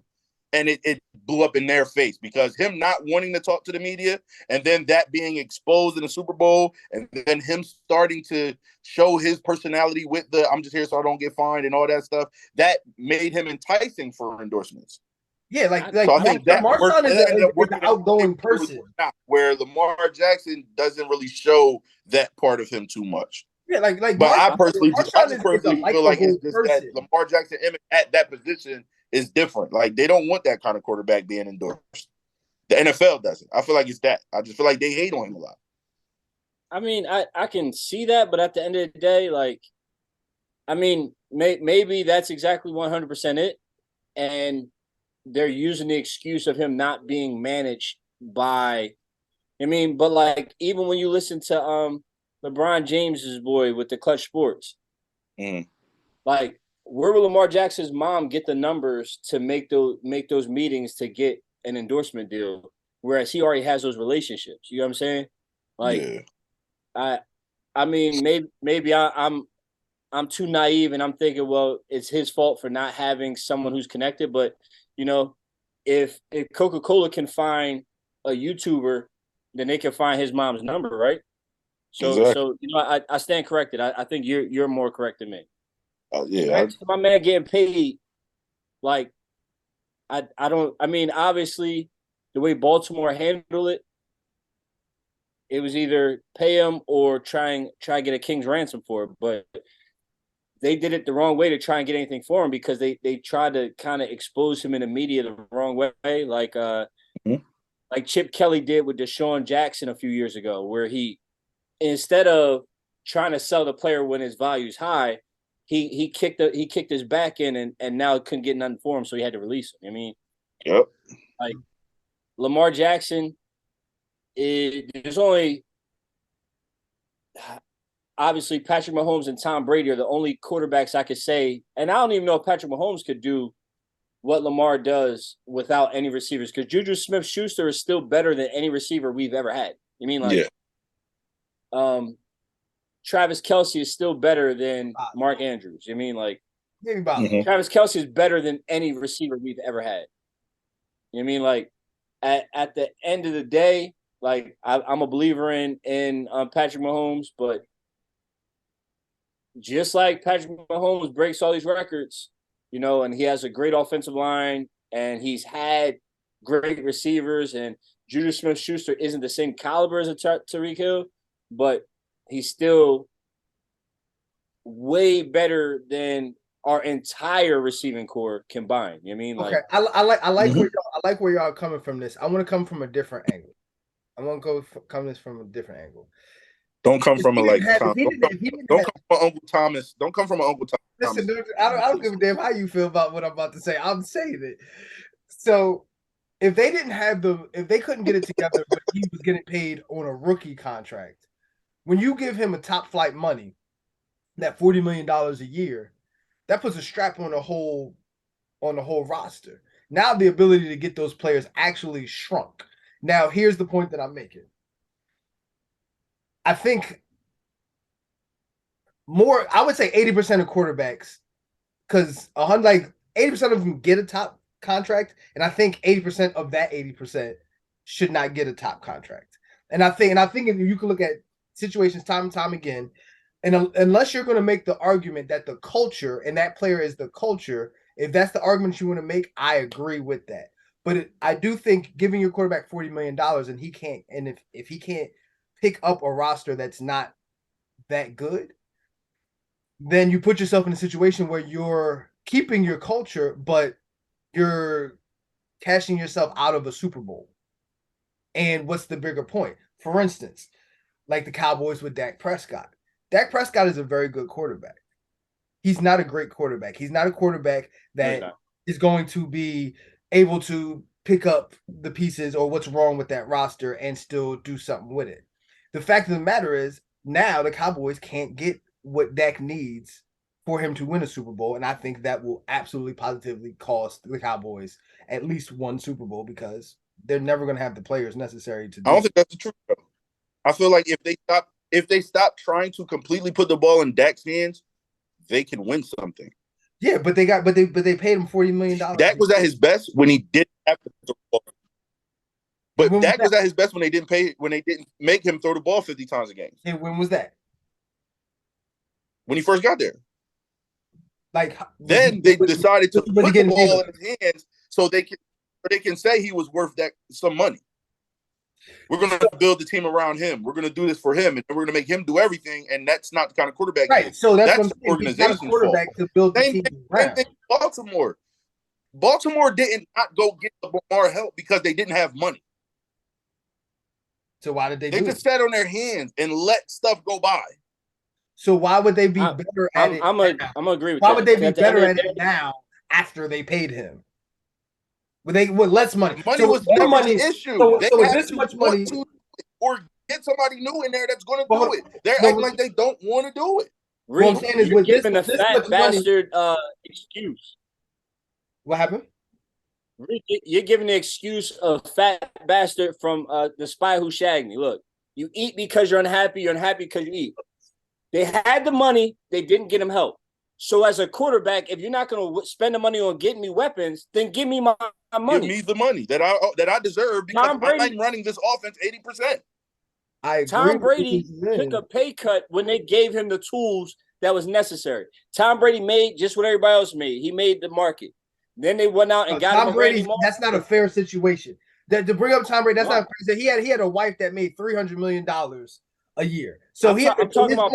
and it blew up in their face because him not wanting to talk to the media, and then that being exposed in the Super Bowl, and then him starting to show his personality with the "I'm just here so I don't get fined" and all that stuff, that made him enticing for endorsements. Yeah, so I think that Marshawn is an outgoing person, where Lamar Jackson doesn't really show that part of him too much. Yeah, but I personally feel like it's just that Lamar Jackson at that position is different. Like they don't want that kind of quarterback being endorsed. The NFL doesn't. I feel like it's that. I just feel like they hate on him a lot. I mean, I can see that, but at the end of the day, like, I mean, maybe that's exactly 100% it, and they're using the excuse of him not being managed by. I mean, but like even when you listen to LeBron James's boy with the Clutch Sports, like where will Lamar Jackson's mom get the numbers to make those meetings to get an endorsement deal, whereas he already has those relationships? You know what I'm saying? Like, yeah. I mean, maybe I'm too naive and I'm thinking, well, it's his fault for not having someone who's connected. But you know, if Coca-Cola can find a YouTuber, then they can find his mom's number, right? So, exactly. So you know, I stand corrected. I think you're more correct than me. Yeah, my man getting paid, like I don't. I mean, obviously, the way Baltimore handled it was either pay him or try and get a king's ransom for it. But they did it the wrong way to try and get anything for him because they tried to kind of expose him in the media the wrong way, like like Chip Kelly did with Deshaun Jackson a few years ago, where he, instead of trying to sell the player when his value's high, he kicked his back in and now couldn't get nothing for him, so he had to release him. I mean, yep. Like Lamar Jackson, there's only obviously Patrick Mahomes and Tom Brady are the only quarterbacks I could say, and I don't even know if Patrick Mahomes could do what Lamar does without any receivers, because Juju Smith-Schuster is still better than any receiver we've ever had. You mean like, Travis Kelce is still better than Mark Andrews. You mean like, Travis Kelce is better than any receiver we've ever had. You mean like, at the end of the day, like I'm a believer in Patrick Mahomes, but just like Patrick Mahomes breaks all these records, you know, and he has a great offensive line and he's had great receivers, and Juju Smith-Schuster isn't the same caliber as a Tyreek Hill, but he's still way better than our entire receiving core combined. You know what I mean? Like, okay, I like where y'all are coming from this. I want to come from a different angle. I want to come this from a different angle. Don't come from a like. Don't come from Uncle Thomas. Don't come from an Uncle Thomas. Listen, I don't give a damn how you feel about what I'm about to say. I'm saying it. So, if they couldn't get it together, but he was getting paid on a rookie contract, when you give him a top flight money, that $40 million a year, that puts a strap on the whole roster. Now the ability to get those players actually shrunk. Now, here's the point that I'm making. I think I would say 80% of quarterbacks, because 80% of them get a top contract, and I think 80% of that 80% should not get a top contract. And I think if you can look at situations time and time again, and unless you're going to make the argument that the culture and that player is the culture, if that's the argument you want to make, I agree with that. But I do think giving your quarterback $40 million and he can't, and if he can't pick up a roster that's not that good, then you put yourself in a situation where you're keeping your culture, but you're cashing yourself out of a Super Bowl. And what's the bigger point? For instance, like the Cowboys with Dak Prescott. Dak Prescott is a very good quarterback. He's not a great quarterback. He's not a quarterback that is going to be able to pick up the pieces or what's wrong with that roster and still do something with it. The fact of the matter is, now the Cowboys can't get what Dak needs for him to win a Super Bowl, and I think that will absolutely positively cost the Cowboys at least one Super Bowl because they're never going to have the players necessary to do I don't think that's the truth, though. I feel like if they stop trying to completely put the ball in Dak's hands, they can win something. Yeah, but they paid him $40 million. Dak was at his best when he didn't have to throw the ball. But Dak was at his best when they didn't make him throw the ball 50 times a game. And when was that? When he first got there. Like then they decided to put the ball in his hands so they can say he was worth some money. We're going to build the team around him. We're going to do this for him, and we're going to make him do everything. And that's not the kind of quarterback. Right. So that's organization's quarterback to build the team around. Same thing Baltimore. Baltimore didn't not go get Lamar help because they didn't have money. So why did they do it? They just sat on their hands and let stuff go by. So why would they be better at it? I'm gonna agree with that. Why would they be better at it now after they paid him? With less money. Money was never the issue. So had this much money or get somebody new in there that's going to do it. They're acting like they don't want to do it. What I'm saying is with giving a fat bastard excuse. What happened? You're giving the excuse of fat bastard from The Spy Who Shagged Me. Look, you eat because you're unhappy because you eat. They had the money. They didn't get him help. So as a quarterback, if you're not going to spend the money on getting me weapons, then give me my money. Give me the money that I deserve because I'm running this offense 80%. I agree. Tom Brady took a pay cut when they gave him the tools that was necessary. Tom Brady made just what everybody else made. He made the market. Then they went out and got Tom Brady. That's not a fair situation. To bring up Tom Brady, that's not fair. He had a wife that made $300 million a year. So I'm talking about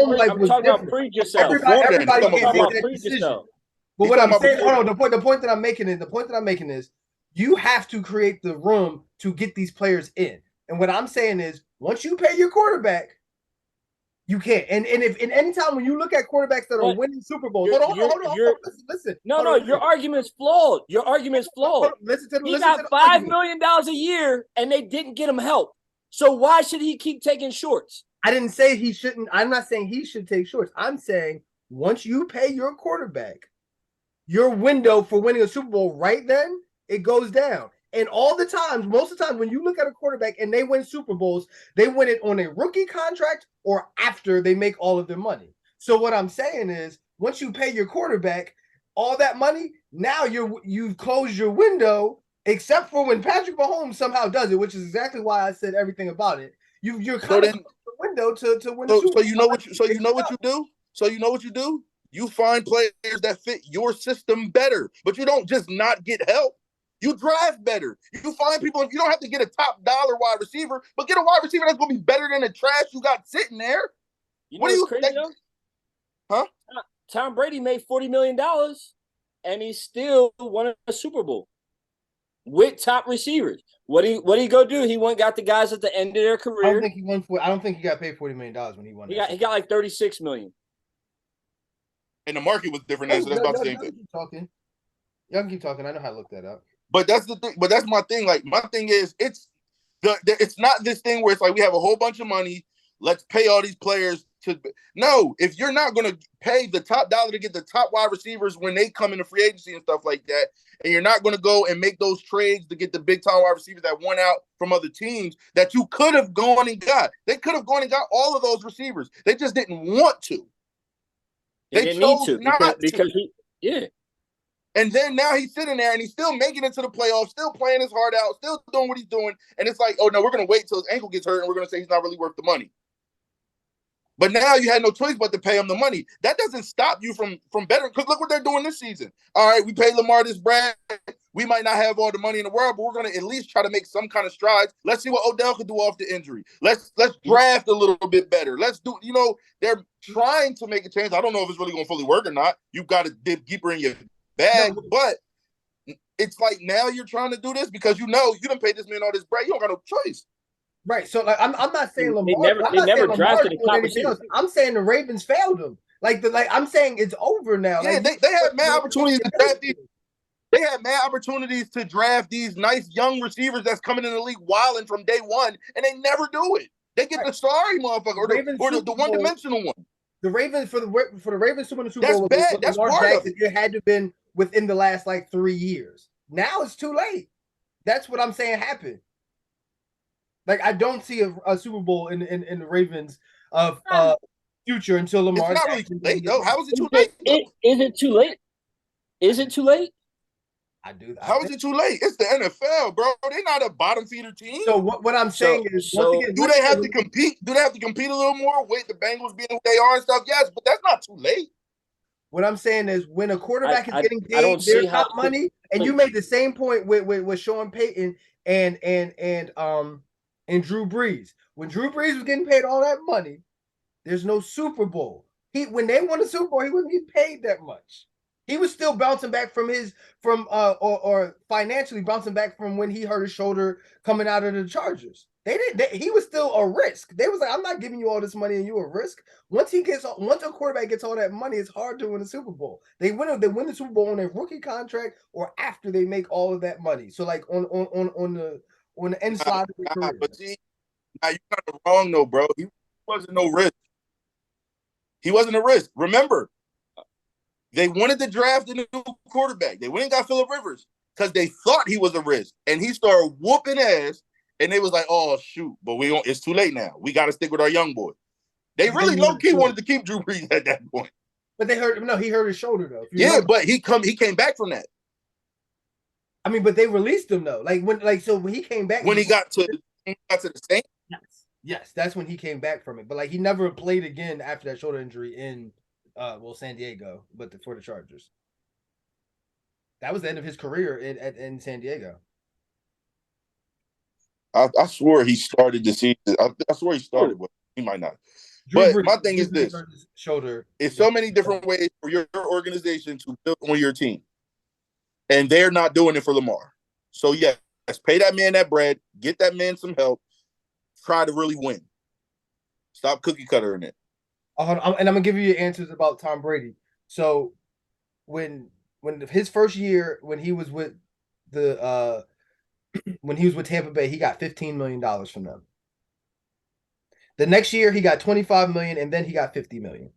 pre-yourself. Everybody can't make that decision. But what I'm saying, the point that I'm making is you have to create the room to get these players in. And what I'm saying is once you pay your quarterback, you can't. And anytime when you look at quarterbacks that are winning Super Bowls, hold on, listen. No, your argument's flawed. Your argument's flawed. He got $5 million a year and they didn't get him help. So why should he keep taking shorts? I didn't say he shouldn't. I'm not saying he should take shorts. I'm saying once you pay your quarterback, your window for winning a Super Bowl right then, it goes down. And most of the time, when you look at a quarterback and they win Super Bowls, they win it on a rookie contract or after they make all of their money. So what I'm saying is once you pay your quarterback all that money, now you've closed your window, except for when Patrick Mahomes somehow does it, which is exactly why I said everything about it. You're kind of the window to win. So you know what you do. You find players that fit your system better, but you don't just not get help. You draft better. You find people. If you don't have to get a top dollar wide receiver, but get a wide receiver that's going to be better than the trash you got sitting there. What are you crazy? Huh? Tom Brady made $40 million, and he still won a Super Bowl with top receivers. What he go do? He went got the guys at the end of their career. I don't think he got paid $40 million when he won. He got like $36 million. And the market was different, so that's about the same thing. Y'all can keep talking. I know how to look that up. But that's the thing. But that's my thing. Like my thing is, it's not this thing where it's like we have a whole bunch of money. Let's pay all these players to no. If you're not going to pay the top dollar to get the top wide receivers when they come into free agency and stuff like that, and you're not going to go and make those trades to get the big time wide receivers that won out from other teams that you could have gone and got. They could have gone and got all of those receivers. They just didn't want to. They didn't need to because yeah. And then now he's sitting there and he's still making it to the playoffs, still playing his heart out, still doing what he's doing. And it's like, oh, no, we're going to wait till his ankle gets hurt and we're going to say he's not really worth the money. But now you had no choice but to pay him the money. That doesn't stop you from better. Because look what they're doing this season. All right, we paid Lamar this bread. We might not have all the money in the world, but we're going to at least try to make some kind of strides. Let's see what Odell could do off the injury. Let's draft a little bit better. Let's do, they're trying to make a change. I don't know if it's really going to fully work or not. You've got to dip deeper in your bag, but it's like now you're trying to do this because you done paid this man all this bread. You don't got no choice. Right. So like I'm not saying Lamar. They never drafted a top receiver. I'm saying the Ravens failed him. I'm saying it's over now. Yeah, they had mad opportunities to draft these. They had mad opportunities to draft these nice young receivers that's coming in the league wilding from day one, and they never do it. They get the sorry motherfucker or the one-dimensional one. The Ravens for the Ravens to win the Super Bowl. That's bad. That's part of it. It had to have been within the last 3 years. Now it's too late. That's what I'm saying happened. I don't see a Super Bowl in the Ravens of future until Lamar. It's not really too late though. How is it too late? Is it too late? Is it too late? How is it too late? It's the NFL, bro. They're not a bottom feeder team. So what I'm saying is, do they have to compete? Do they have to compete a little more? Wait, the Bengals being who they are and stuff. Yes, but that's not too late. What I'm saying is, when a quarterback is getting paid their top money, and you made the same point with Sean Payton and Drew Brees. When Drew Brees was getting paid all that money, there's no Super Bowl. When they won the Super Bowl, he wasn't getting paid that much. He was still bouncing back or financially bouncing back from when he hurt his shoulder coming out of the Chargers. He was still a risk. They was like, I'm not giving you all this money and you a risk. Once a quarterback gets all that money, it's hard to win a Super Bowl. They win the Super Bowl on their rookie contract or after they make all of that money. So on the inside of their career. But see, now you're kind of wrong though, bro. He wasn't no risk. He wasn't a risk. Remember, they wanted to draft a new quarterback. They went and got Phillip Rivers because they thought he was a risk. And he started whooping ass. And they was like, oh, shoot. But it's too late now. We got to stick with our young boy. They really low-key wanted to keep Drew Brees at that point. But he hurt his shoulder, though. Yeah, but he came back from that. I mean, but they released him, though. When he came back. When he got to the Saints? Yes, that's when he came back from it. But, he never played again after that shoulder injury in San Diego, but for the Chargers. That was the end of his career in San Diego. I swore he started the season. I swore he started, but he might not. But my thing is this: shoulder. It's so many different ways for your organization to build on your team, and they're not doing it for Lamar. So yes, pay that man that bread, get that man some help, try to really win. Stop cookie cuttering it. And I'm gonna give you your answers about Tom Brady. So when his first year, when he was with Tampa Bay, he got $15 million from them. The next year he got $25 million, and then he got $50 million.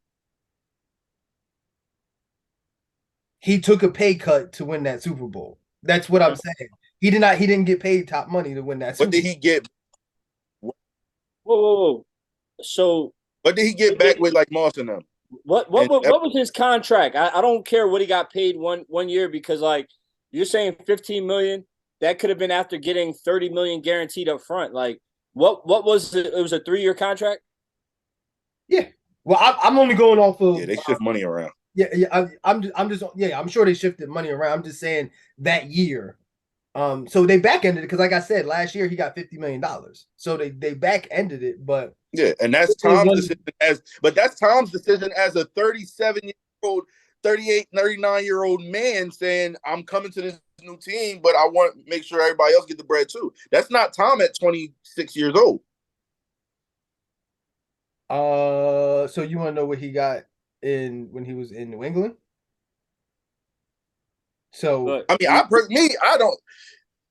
He took a pay cut to win that Super Bowl. That's what I'm saying. He didn't get paid top money to win that Super Bowl. What did he get? Whoa. So what did he get back with Moss and them? What was his contract? I don't care what he got paid one year because you're saying $15 million. That could have been after getting $30 million guaranteed up front. What was it? It was a 3-year contract. Yeah. Well, I'm only going off of. Yeah, they shift money around. Yeah. I'm sure they shifted money around. I'm just saying that year. So they back ended it because, like I said, last year he got $50 million. So they back ended it, but yeah, and that's Tom's decision that's Tom's decision as a 37-year-old, 38, 39-year-old man saying, I'm coming to this new team, but I want to make sure everybody else get the bread too. That's not Tom at 26 years old. So you want to know what he got when he was in New England? So I mean, I don't.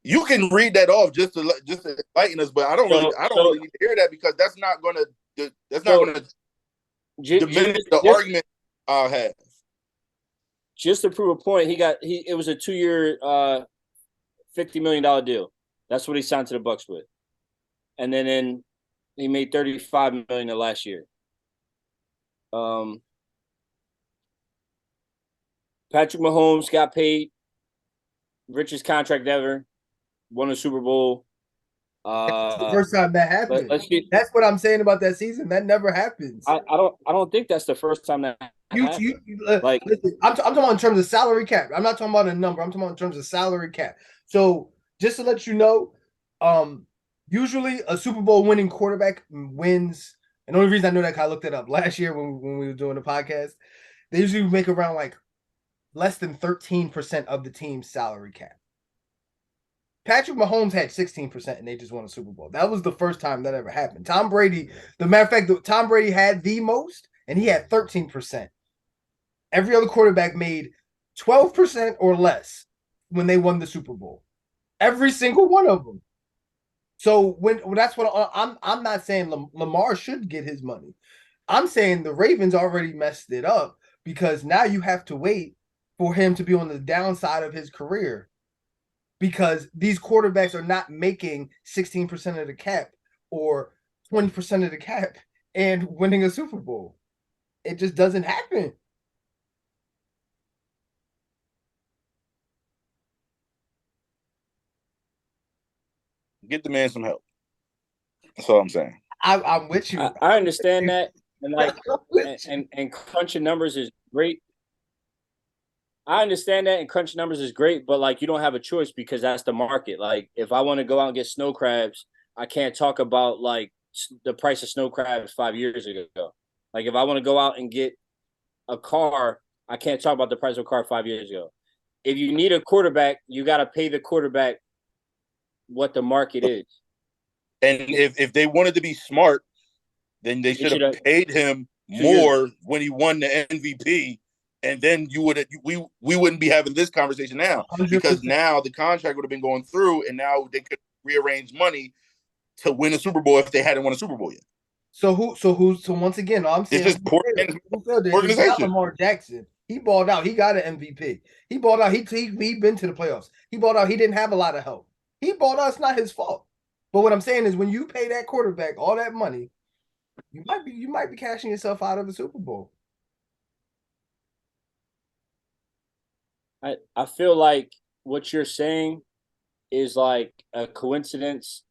You can read that off just to enlighten us, but I don't really need to hear that because that's not gonna diminish the argument I have. Just to prove a point, it was a 2-year, $50 million deal. That's what he signed to the Bucks with, and then he made $35 million the last year. Patrick Mahomes got paid, richest contract ever, won a Super Bowl. That's the first time that happened. That's what I'm saying about that season. That never happens. I don't think that's the first time that happened. Listen, I'm talking about in terms of salary cap. I'm not talking about a number. I'm talking about in terms of salary cap. So just to let you know, usually a Super Bowl winning quarterback wins. And the only reason I know that, I looked it up last year when we were doing the podcast. They usually make around like less than 13% of the team's salary cap. Patrick Mahomes had 16% and they just won a Super Bowl. That was the first time that ever happened. Tom Brady, the matter of fact, Tom Brady had the most and he had 13%. Every other quarterback made 12% or less when they won the Super Bowl. Every single one of them. So that's what I'm not saying Lamar should get his money. I'm saying the Ravens already messed it up because now you have to wait for him to be on the downside of his career. Because these quarterbacks are not making 16% of the cap or 20% of the cap and winning a Super Bowl. It just doesn't happen. Get the man some help. That's all I'm saying. I'm with you. I understand that. And and crunching numbers is great. I understand that, and crunch numbers is great, but like you don't have a choice because that's the market. Like if I want to go out and get snow crabs, I can't talk about like the price of snow crabs 5 years ago. Like if I want to go out and get a car, I can't talk about the price of a car 5 years ago. If you need a quarterback, you got to pay the quarterback what the market is. And if they wanted to be smart, then they should have paid him more when he won the MVP. And then we wouldn't be having this conversation now 100%. Because now the contract would have been going through, and now they could rearrange money to win a Super Bowl if they hadn't won a Super Bowl yet. So once again, I'm saying it's just poor organization. Lamar Jackson, he balled out. He got an MVP. He balled out. He been to the playoffs. He balled out. He didn't have a lot of help. He balled out. It's not his fault. But what I'm saying is, when you pay that quarterback all that money, you might be cashing yourself out of the Super Bowl. I feel like what you're saying is like a coincidence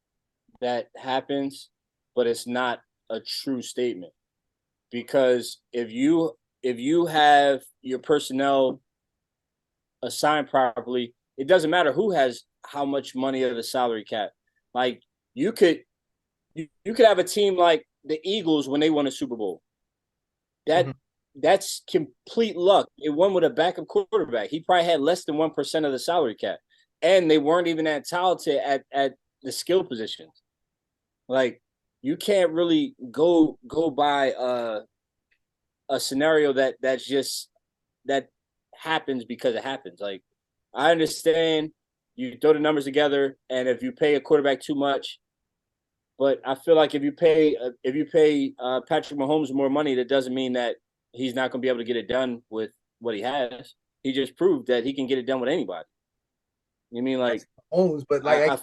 that happens, but it's not a true statement. Because if you have your personnel assigned properly, it doesn't matter who has how much money of the salary cap. Like you could have a team like the Eagles when they won a Super Bowl. That's complete luck. It won with a backup quarterback. He probably had less than 1% of the salary cap. And they weren't even that talented at the skill positions. Like, you can't really go by a scenario that happens because it happens. Like, I understand you throw the numbers together, and if you pay a quarterback too much, but I feel like if you pay Patrick Mahomes more money, that doesn't mean that he's not going to be able to get it done with what he has. He just proved that he can get it done with anybody. You mean like Mahomes, but but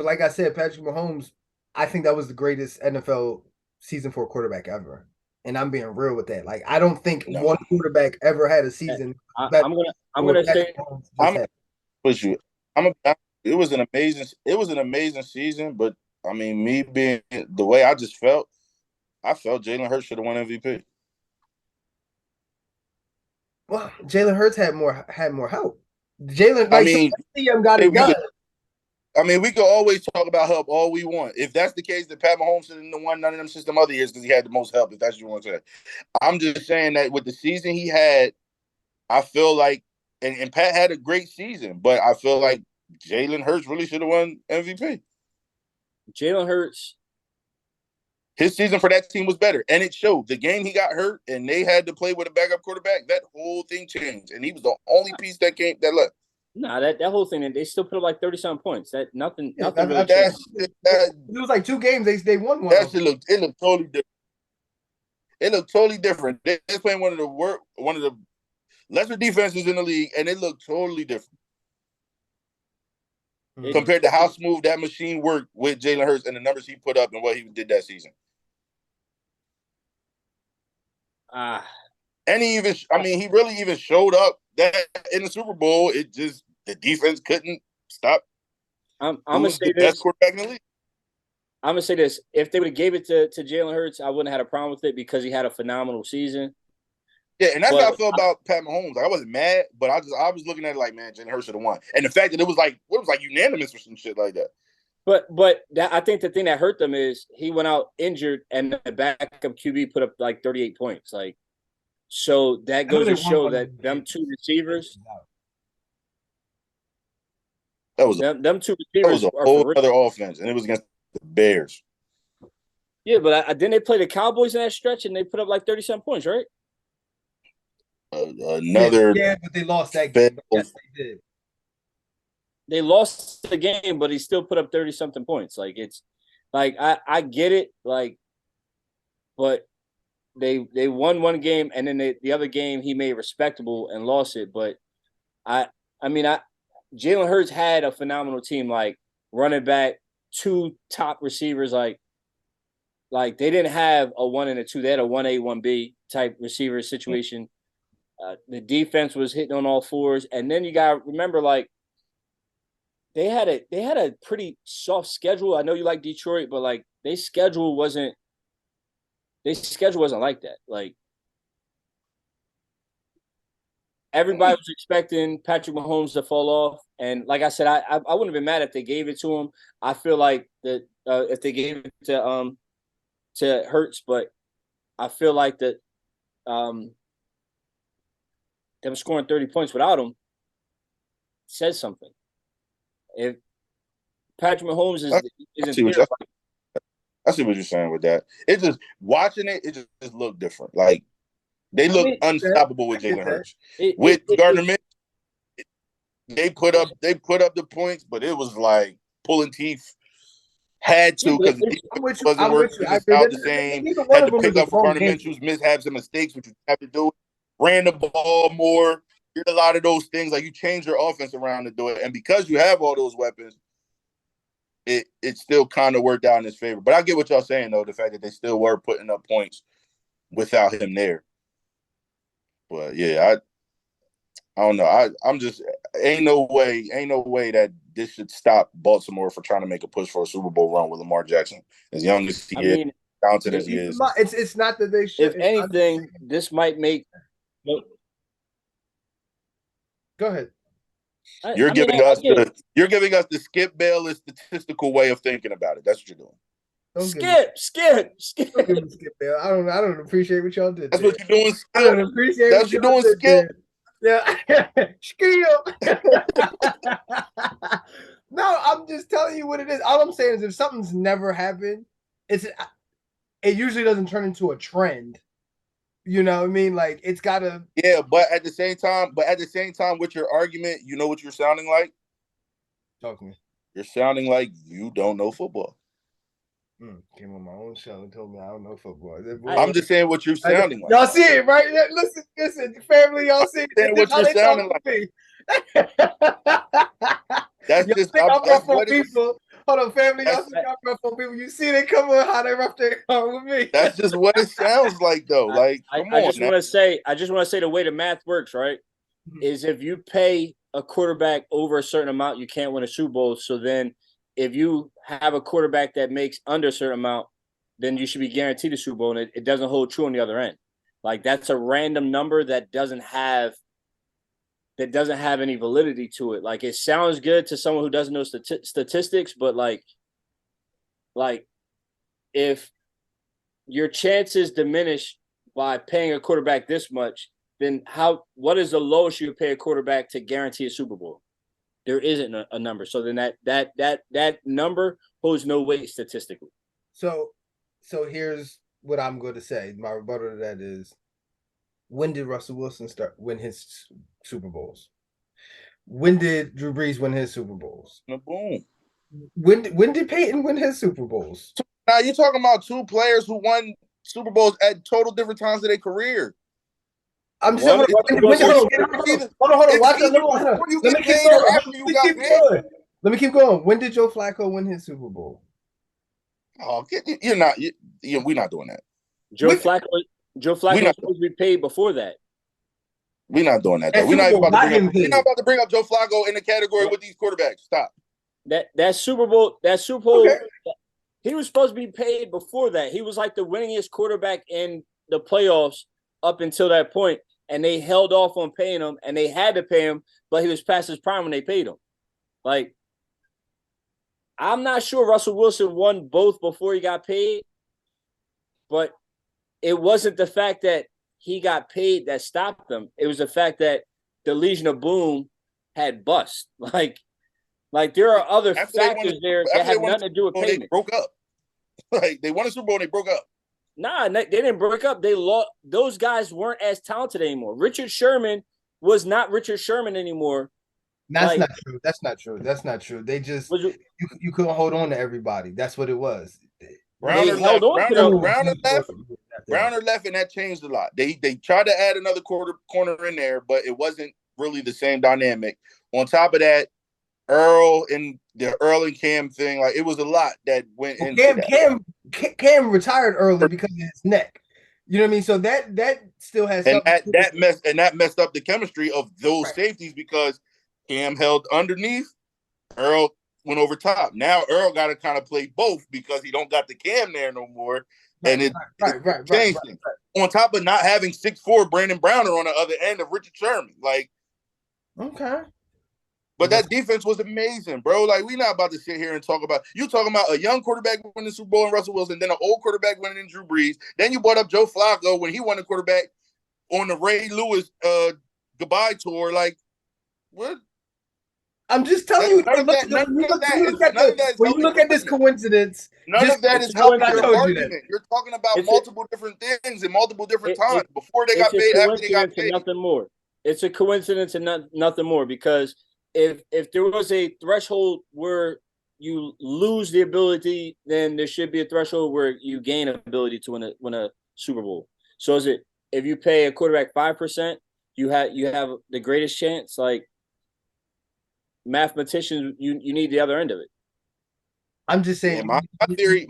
like I said, Patrick Mahomes, I think that was the greatest NFL season for a quarterback ever. And I'm being real with that. Like, I don't think one quarterback ever had a season. I'm gonna say it was an amazing season, but I mean, me being the way I felt Jalen Hurts should have won MVP. Well, Jalen Hurts had more help. Jalen, got it done. I mean, we could always talk about help all we want. If that's the case, then Pat Mahomes shouldn't have won none of them system other years because he had the most help, if that's what you want to say. I'm just saying that with the season he had, I feel like, and Pat had a great season, but I feel like Jalen Hurts really should have won MVP. Jalen Hurts. His season for that team was better, and it showed. The game he got hurt, and they had to play with a backup quarterback, that whole thing changed, and he was the only piece that left. Nah, that whole thing, and they still put up like 30-something points. That nothing really changed. It was like 2 games they won one. It looked totally different. They look totally different. They're playing one of the lesser defenses in the league, and they look totally different compared to how smooth that machine worked with Jalen Hurts and the numbers he put up and what he did that season. And he really even showed up that in the Super Bowl. It just the defense couldn't stop. I'm gonna say this. Best quarterback in the league. I'm gonna say this: if they would have gave it to Jalen Hurts, I wouldn't have had a problem with it because he had a phenomenal season. Yeah, and that's how I feel about Pat Mahomes. Like, I wasn't mad, but I was looking at it like, man, Jalen Hurts should have won. And the fact that it was like unanimous or some shit like that. But I think the thing that hurt them is he went out injured, and the backup QB put up like 38 points. Like, so that goes to show that them two receivers. That was them two receivers. That was a whole other offense, and it was against the Bears. Yeah, but didn't they play the Cowboys in that stretch, and they put up like 30-some points, right? Yeah, but they lost that game. Yes, they did. They lost the game, but he still put up 30-something points. Like, it's like I get it, like, but they won one game, and then the other game he made respectable and lost it. But Jalen Hurts had a phenomenal team, like running back, two top receivers, like they didn't have a 1 and a 2. They had a 1A, 1B type receiver situation. The defense was hitting on all fours, and then you got to remember, like, they had a pretty soft schedule. I know you like Detroit, but like their schedule wasn't like that. Like, everybody was expecting Patrick Mahomes to fall off, and like I said, I wouldn't have been mad if they gave it to him. I feel like that if they gave it to Hurts, but I feel like that them scoring 30 points without him says something. If Patrick Mahomes I see what you're saying with that. It just watching it just looked different. Like, they look unstoppable with Jalen Hurts. With Gardner Minshew, they put up the points, but it was like pulling teeth. Had to, because the defense wasn't working out the same. Had to pick up for Gardner Minshew's mishaps and mistakes, which you have to do. Ran the ball more. Did a lot of those things. Like, you change your offense around to do it. And because you have all those weapons, it still kind of worked out in his favor. But I get what y'all saying, though, the fact that they still were putting up points without him there. But yeah, I don't know. I'm just ain't no way that this should stop Baltimore for trying to make a push for a Super Bowl run with Lamar Jackson, as young as he is, talented as he is. It's not that they should. If anything, this might make. Go ahead. You're giving us the Skip Bayless statistical way of thinking about it. That's what you're doing. Skip. Don't give me Skip Bayless. I don't appreciate what y'all did. That's what you're doing, Skip. I don't appreciate that's what you're doing, Skip. Yeah. Skip. No, I'm just telling you what it is. All I'm saying is, if something's never happened, it usually doesn't turn into a trend. You know what I mean? Like, it's gotta. Yeah, but at the same time, with your argument, you know what you're sounding like? Talk to me. You're sounding like you don't know football. Came on my own show and told me I don't know football. I'm just saying what you're sounding like. Y'all see it, right? Listen, family, y'all see it. What you're sounding like. That's y'all just think I'm rough on people. Hold on, family. Y'all think I'm rough on people. You see they come on how they rough their car with me. That's just what it sounds like, though. Like, I just want to say the way the math works, right? Is if you pay a quarterback over a certain amount, you can't win a Super Bowl. So then, if you have a quarterback that makes under a certain amount, then you should be guaranteed a Super Bowl, and it doesn't hold true on the other end. Like, that's a random number that doesn't have any validity to it. Like, it sounds good to someone who doesn't know statistics, but like if your chances diminish by paying a quarterback this much, then what is the lowest you would pay a quarterback to guarantee a Super Bowl? There isn't a number. So then that number holds no weight statistically. So here's what I'm going to say. My rebuttal to that is, when did Russell Wilson win his Super Bowls? When did Drew Brees win his Super Bowls? Boom. When did Peyton win his Super Bowls? Now you're talking about two players who won Super Bowls at total different times of their career. I'm just saying, hold on. Watch that. Let me keep going. Let me keep going. When did Joe Flacco win his Super Bowl? Oh, we're not doing that. Joe Flacco was supposed to be paid before that. We're not doing that. Though. We're not about to bring up Joe Flacco in the category with these quarterbacks. Stop. That Super Bowl. Okay. He was supposed to be paid before that. He was like the winningest quarterback in the playoffs up until that point, and they held off on paying him, and they had to pay him, but he was past his prime when they paid him. Like, I'm not sure Russell Wilson won both before he got paid, but it wasn't the fact that he got paid that stopped them. It was the fact that the Legion of Boom had bust. Like there are other factors there that have nothing to do with payment. They broke up. Like they won a Super Bowl and they broke up. Nah, they didn't break up. They lost. Those guys weren't as talented anymore. Richard Sherman was not Richard Sherman anymore. That's not true. That's not true. They just you couldn't hold on to everybody. That's what it was. Browner left, and that changed a lot. They tried to add another corner in there, but it wasn't really the same dynamic. On top of that, Earl and Cam thing, like it was a lot that went into Cam retired early because of his neck. You know what I mean? So that still has that messed up the chemistry of those safeties because Cam held underneath, Earl went over top. Now Earl got to kind of play both because he don't got the Cam there no more, and it changed things. On top of not having 6'4" Brandon Browner on the other end of Richard Sherman, like okay. But that defense was amazing, bro. Like, we're not about to sit here and talk about – you talking about a young quarterback winning the Super Bowl in Russell Wilson, then an old quarterback winning in Drew Brees. Then you brought up Joe Flacco when he won the quarterback on the Ray Lewis goodbye tour. Like, what? I'm just telling you. When you look at this coincidence, none of that is helping your argument. You're talking about multiple different things and multiple different times. Before they got paid, after they got paid. Nothing more. It's a coincidence and nothing more because – If there was a threshold where you lose the ability, then there should be a threshold where you gain ability to win a Super Bowl. So is it if you pay a quarterback 5%, you have the greatest chance? Like mathematicians, you need the other end of it. I'm just saying. My theory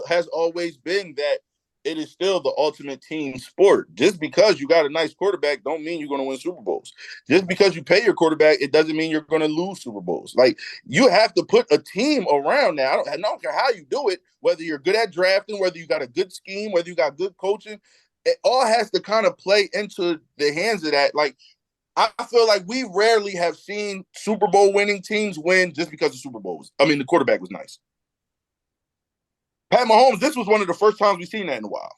has always been that it is still the ultimate team sport. Just because you got a nice quarterback don't mean you're going to win Super Bowls. Just because you pay your quarterback, it doesn't mean you're going to lose Super Bowls. Like, you have to put a team around now. I don't care how you do it, whether you're good at drafting, whether you got a good scheme, whether you got good coaching. It all has to kind of play into the hands of that. Like, I feel like we rarely have seen Super Bowl winning teams win just because the quarterback was nice. Pat Mahomes, this was one of the first times we've seen that in a while.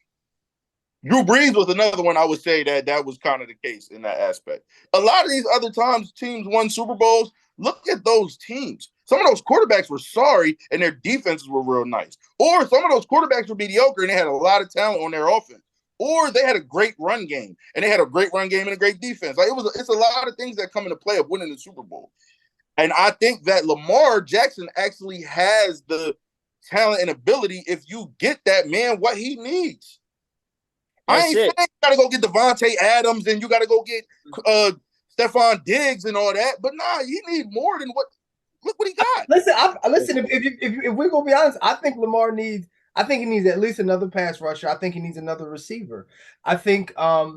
Drew Brees was another one I would say that was kind of the case in that aspect. A lot of these other times teams won Super Bowls, look at those teams. Some of those quarterbacks were sorry and their defenses were real nice. Or some of those quarterbacks were mediocre and they had a lot of talent on their offense. Or they had a great run game and they had a great run game and a great defense. Like it's a lot of things that come into play of winning the Super Bowl. And I think that Lamar Jackson actually has the talent and ability if you get that man what he needs. I ain't saying you gotta go get Devontae Adams and you gotta go get Stephon Diggs and all that, but nah, you need more than what. Look what he got. Listen. If we're gonna be honest, I think Lamar needs. I think he needs at least another pass rusher. I think he needs another receiver. I think. Does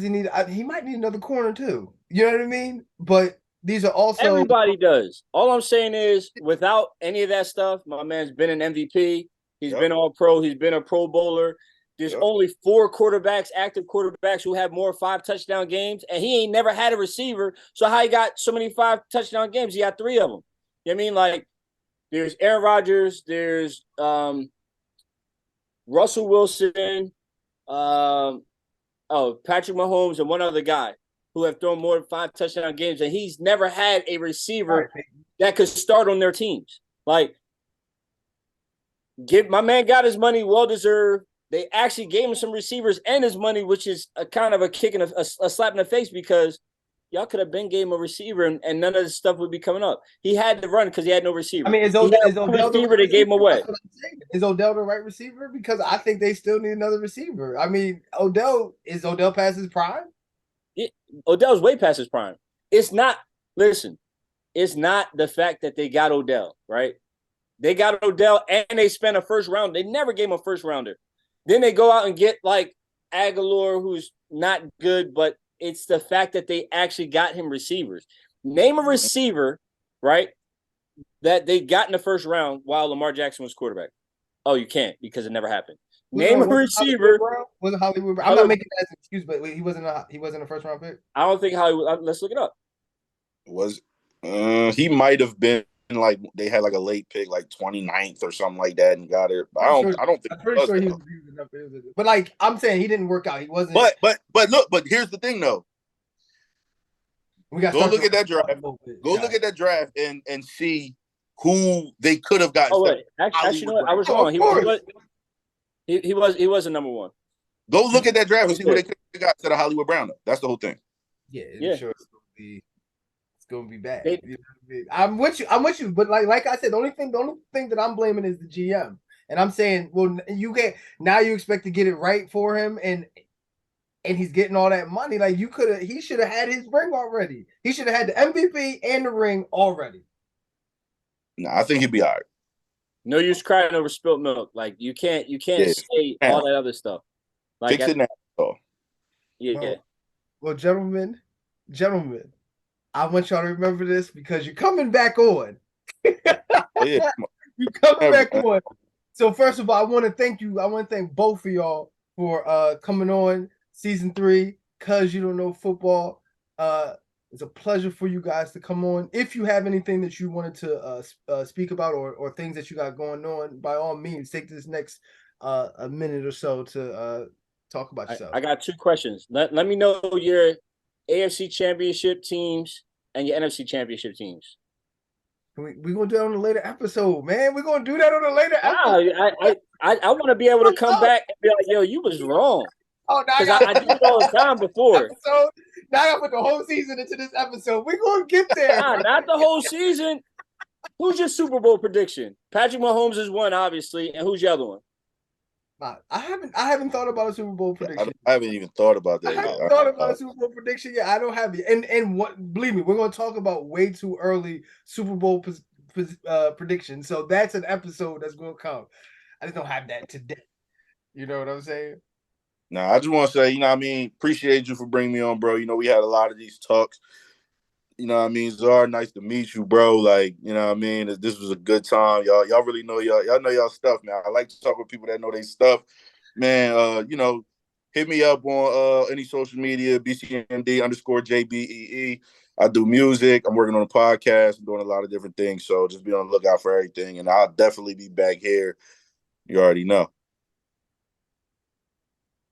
he need? He might need another corner too. You know what I mean? But these are also everybody does. All I'm saying is, without any of that stuff, my man's been an MVP. He's been all pro. He's been a Pro Bowler. There's only 4 active quarterbacks who have more 5 touchdown games, and he ain't never had a receiver. So how he got so many 5 touchdown games? He had 3 of them. You know what I mean? Like, there's Aaron Rodgers, there's Russell Wilson, Patrick Mahomes, and one other guy who have thrown more than 5 touchdown games, and he's never had a receiver that could start on their teams. Like, my man got his money, well deserved. They actually gave him some receivers and his money, which is a kind of a kick and a slap in the face because y'all could have been gave him a receiver, and none of this stuff would be coming up. He had to run because he had no receiver. I mean, is he Odell had one receiver that gave him away? That's what I'm saying. Is Odell the right receiver? Because I think they still need another receiver. I mean, is Odell past his prime? Odell's way past his prime. It's not. Listen, it's not the fact that they got Odell, right? They got Odell and they spent a first round. They never gave him a first rounder. Then they go out and get like Aguilar, who's not good, but it's the fact that they actually got him receivers. Name a receiver, right, that they got in the first round while Lamar Jackson was quarterback. Oh, you can't because it never happened. Name a receiver. Was it Hollywood Brown? I'm not making that as an excuse, but he wasn't a first round pick. I don't think Hollywood. Let's look it up. He might have been like they had like a late pick, like 29th or something like that, and got it. But I don't think. I'm pretty sure he was enough. But like I'm saying, he didn't work out. He wasn't. But here's the thing though. We got go look at that draft. Go look at that draft and see who they could have gotten. Oh wait, actually, you know what? I was wrong. He was a number one. Go look at that draft and see who they could have got instead of Hollywood Brown. That's the whole thing. Yeah. Sure it's gonna be bad. You know what I mean? I'm with you. But like I said, the only thing that I'm blaming is the GM. And I'm saying, well, you expect to get it right for him, and he's getting all that money. Like he should have had his ring already. He should have had the MVP and the ring already. No, I think he'd be all right. No use crying over spilt milk. Like you can't say all that other stuff. Like fix it now. Yeah. Well, gentlemen, I want y'all to remember this because you're coming back on. You're coming back on. So first of all, I want to thank you. I want to thank both of y'all for coming on season 3. Cause you don't know football. It's a pleasure for you guys to come on. If you have anything that you wanted to speak about or things that you got going on, by all means, take this next a minute or so to talk about yourself. I got 2 questions. Let me know your AFC Championship teams and your NFC Championship teams. We're going to do that on a later episode, man. We're going to do that on a later episode. I want to be able to come back and be like, yo, you was wrong. Oh, because I did it all the time before. Now I put the whole season into this episode. We're going to get there. Not the whole season. Who's your Super Bowl prediction? Patrick Mahomes is one, obviously. And who's the other one? I haven't thought about a Super Bowl prediction. I haven't even thought about that. I haven't thought about a Super Bowl prediction yet. I don't have it. And what? Believe me, we're going to talk about way too early Super Bowl predictions. So that's an episode that's going to come. I just don't have that today. You know what I'm saying? No, I just want to say, you know what I mean, appreciate you for bringing me on, bro. You know, we had a lot of these talks. You know what I mean? Czar, nice to meet you, bro. Like, you know what I mean? This was a good time. Y'all really know y'all know y'all stuff, man. I like to talk with people that know their stuff. Man, you know, hit me up on any social media, BCMD_JBEE. I do music. I'm working on a podcast. I'm doing a lot of different things. So just be on the lookout for everything. And I'll definitely be back here. You already know.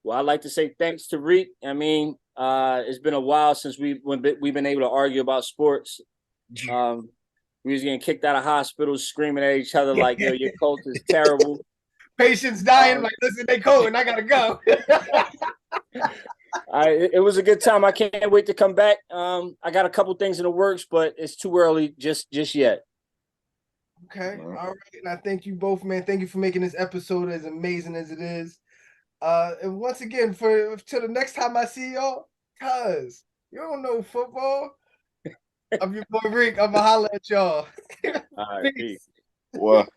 Well, I'd like to say thanks to Reek. I mean, it's been a while since we've been able to argue about sports. We was getting kicked out of hospitals, screaming at each other like, yo, your cult is terrible. Patients dying, like, listen, they cold and I gotta go. It was a good time. I can't wait to come back. I got a couple things in the works, but it's too early just yet. Okay. All right. And I thank you both, man. Thank you for making this episode as amazing as it is. And once again, till the next time I see y'all, cuz you don't know football. I'm your boy Rick. I'm gonna holler at y'all. All right, peace. What?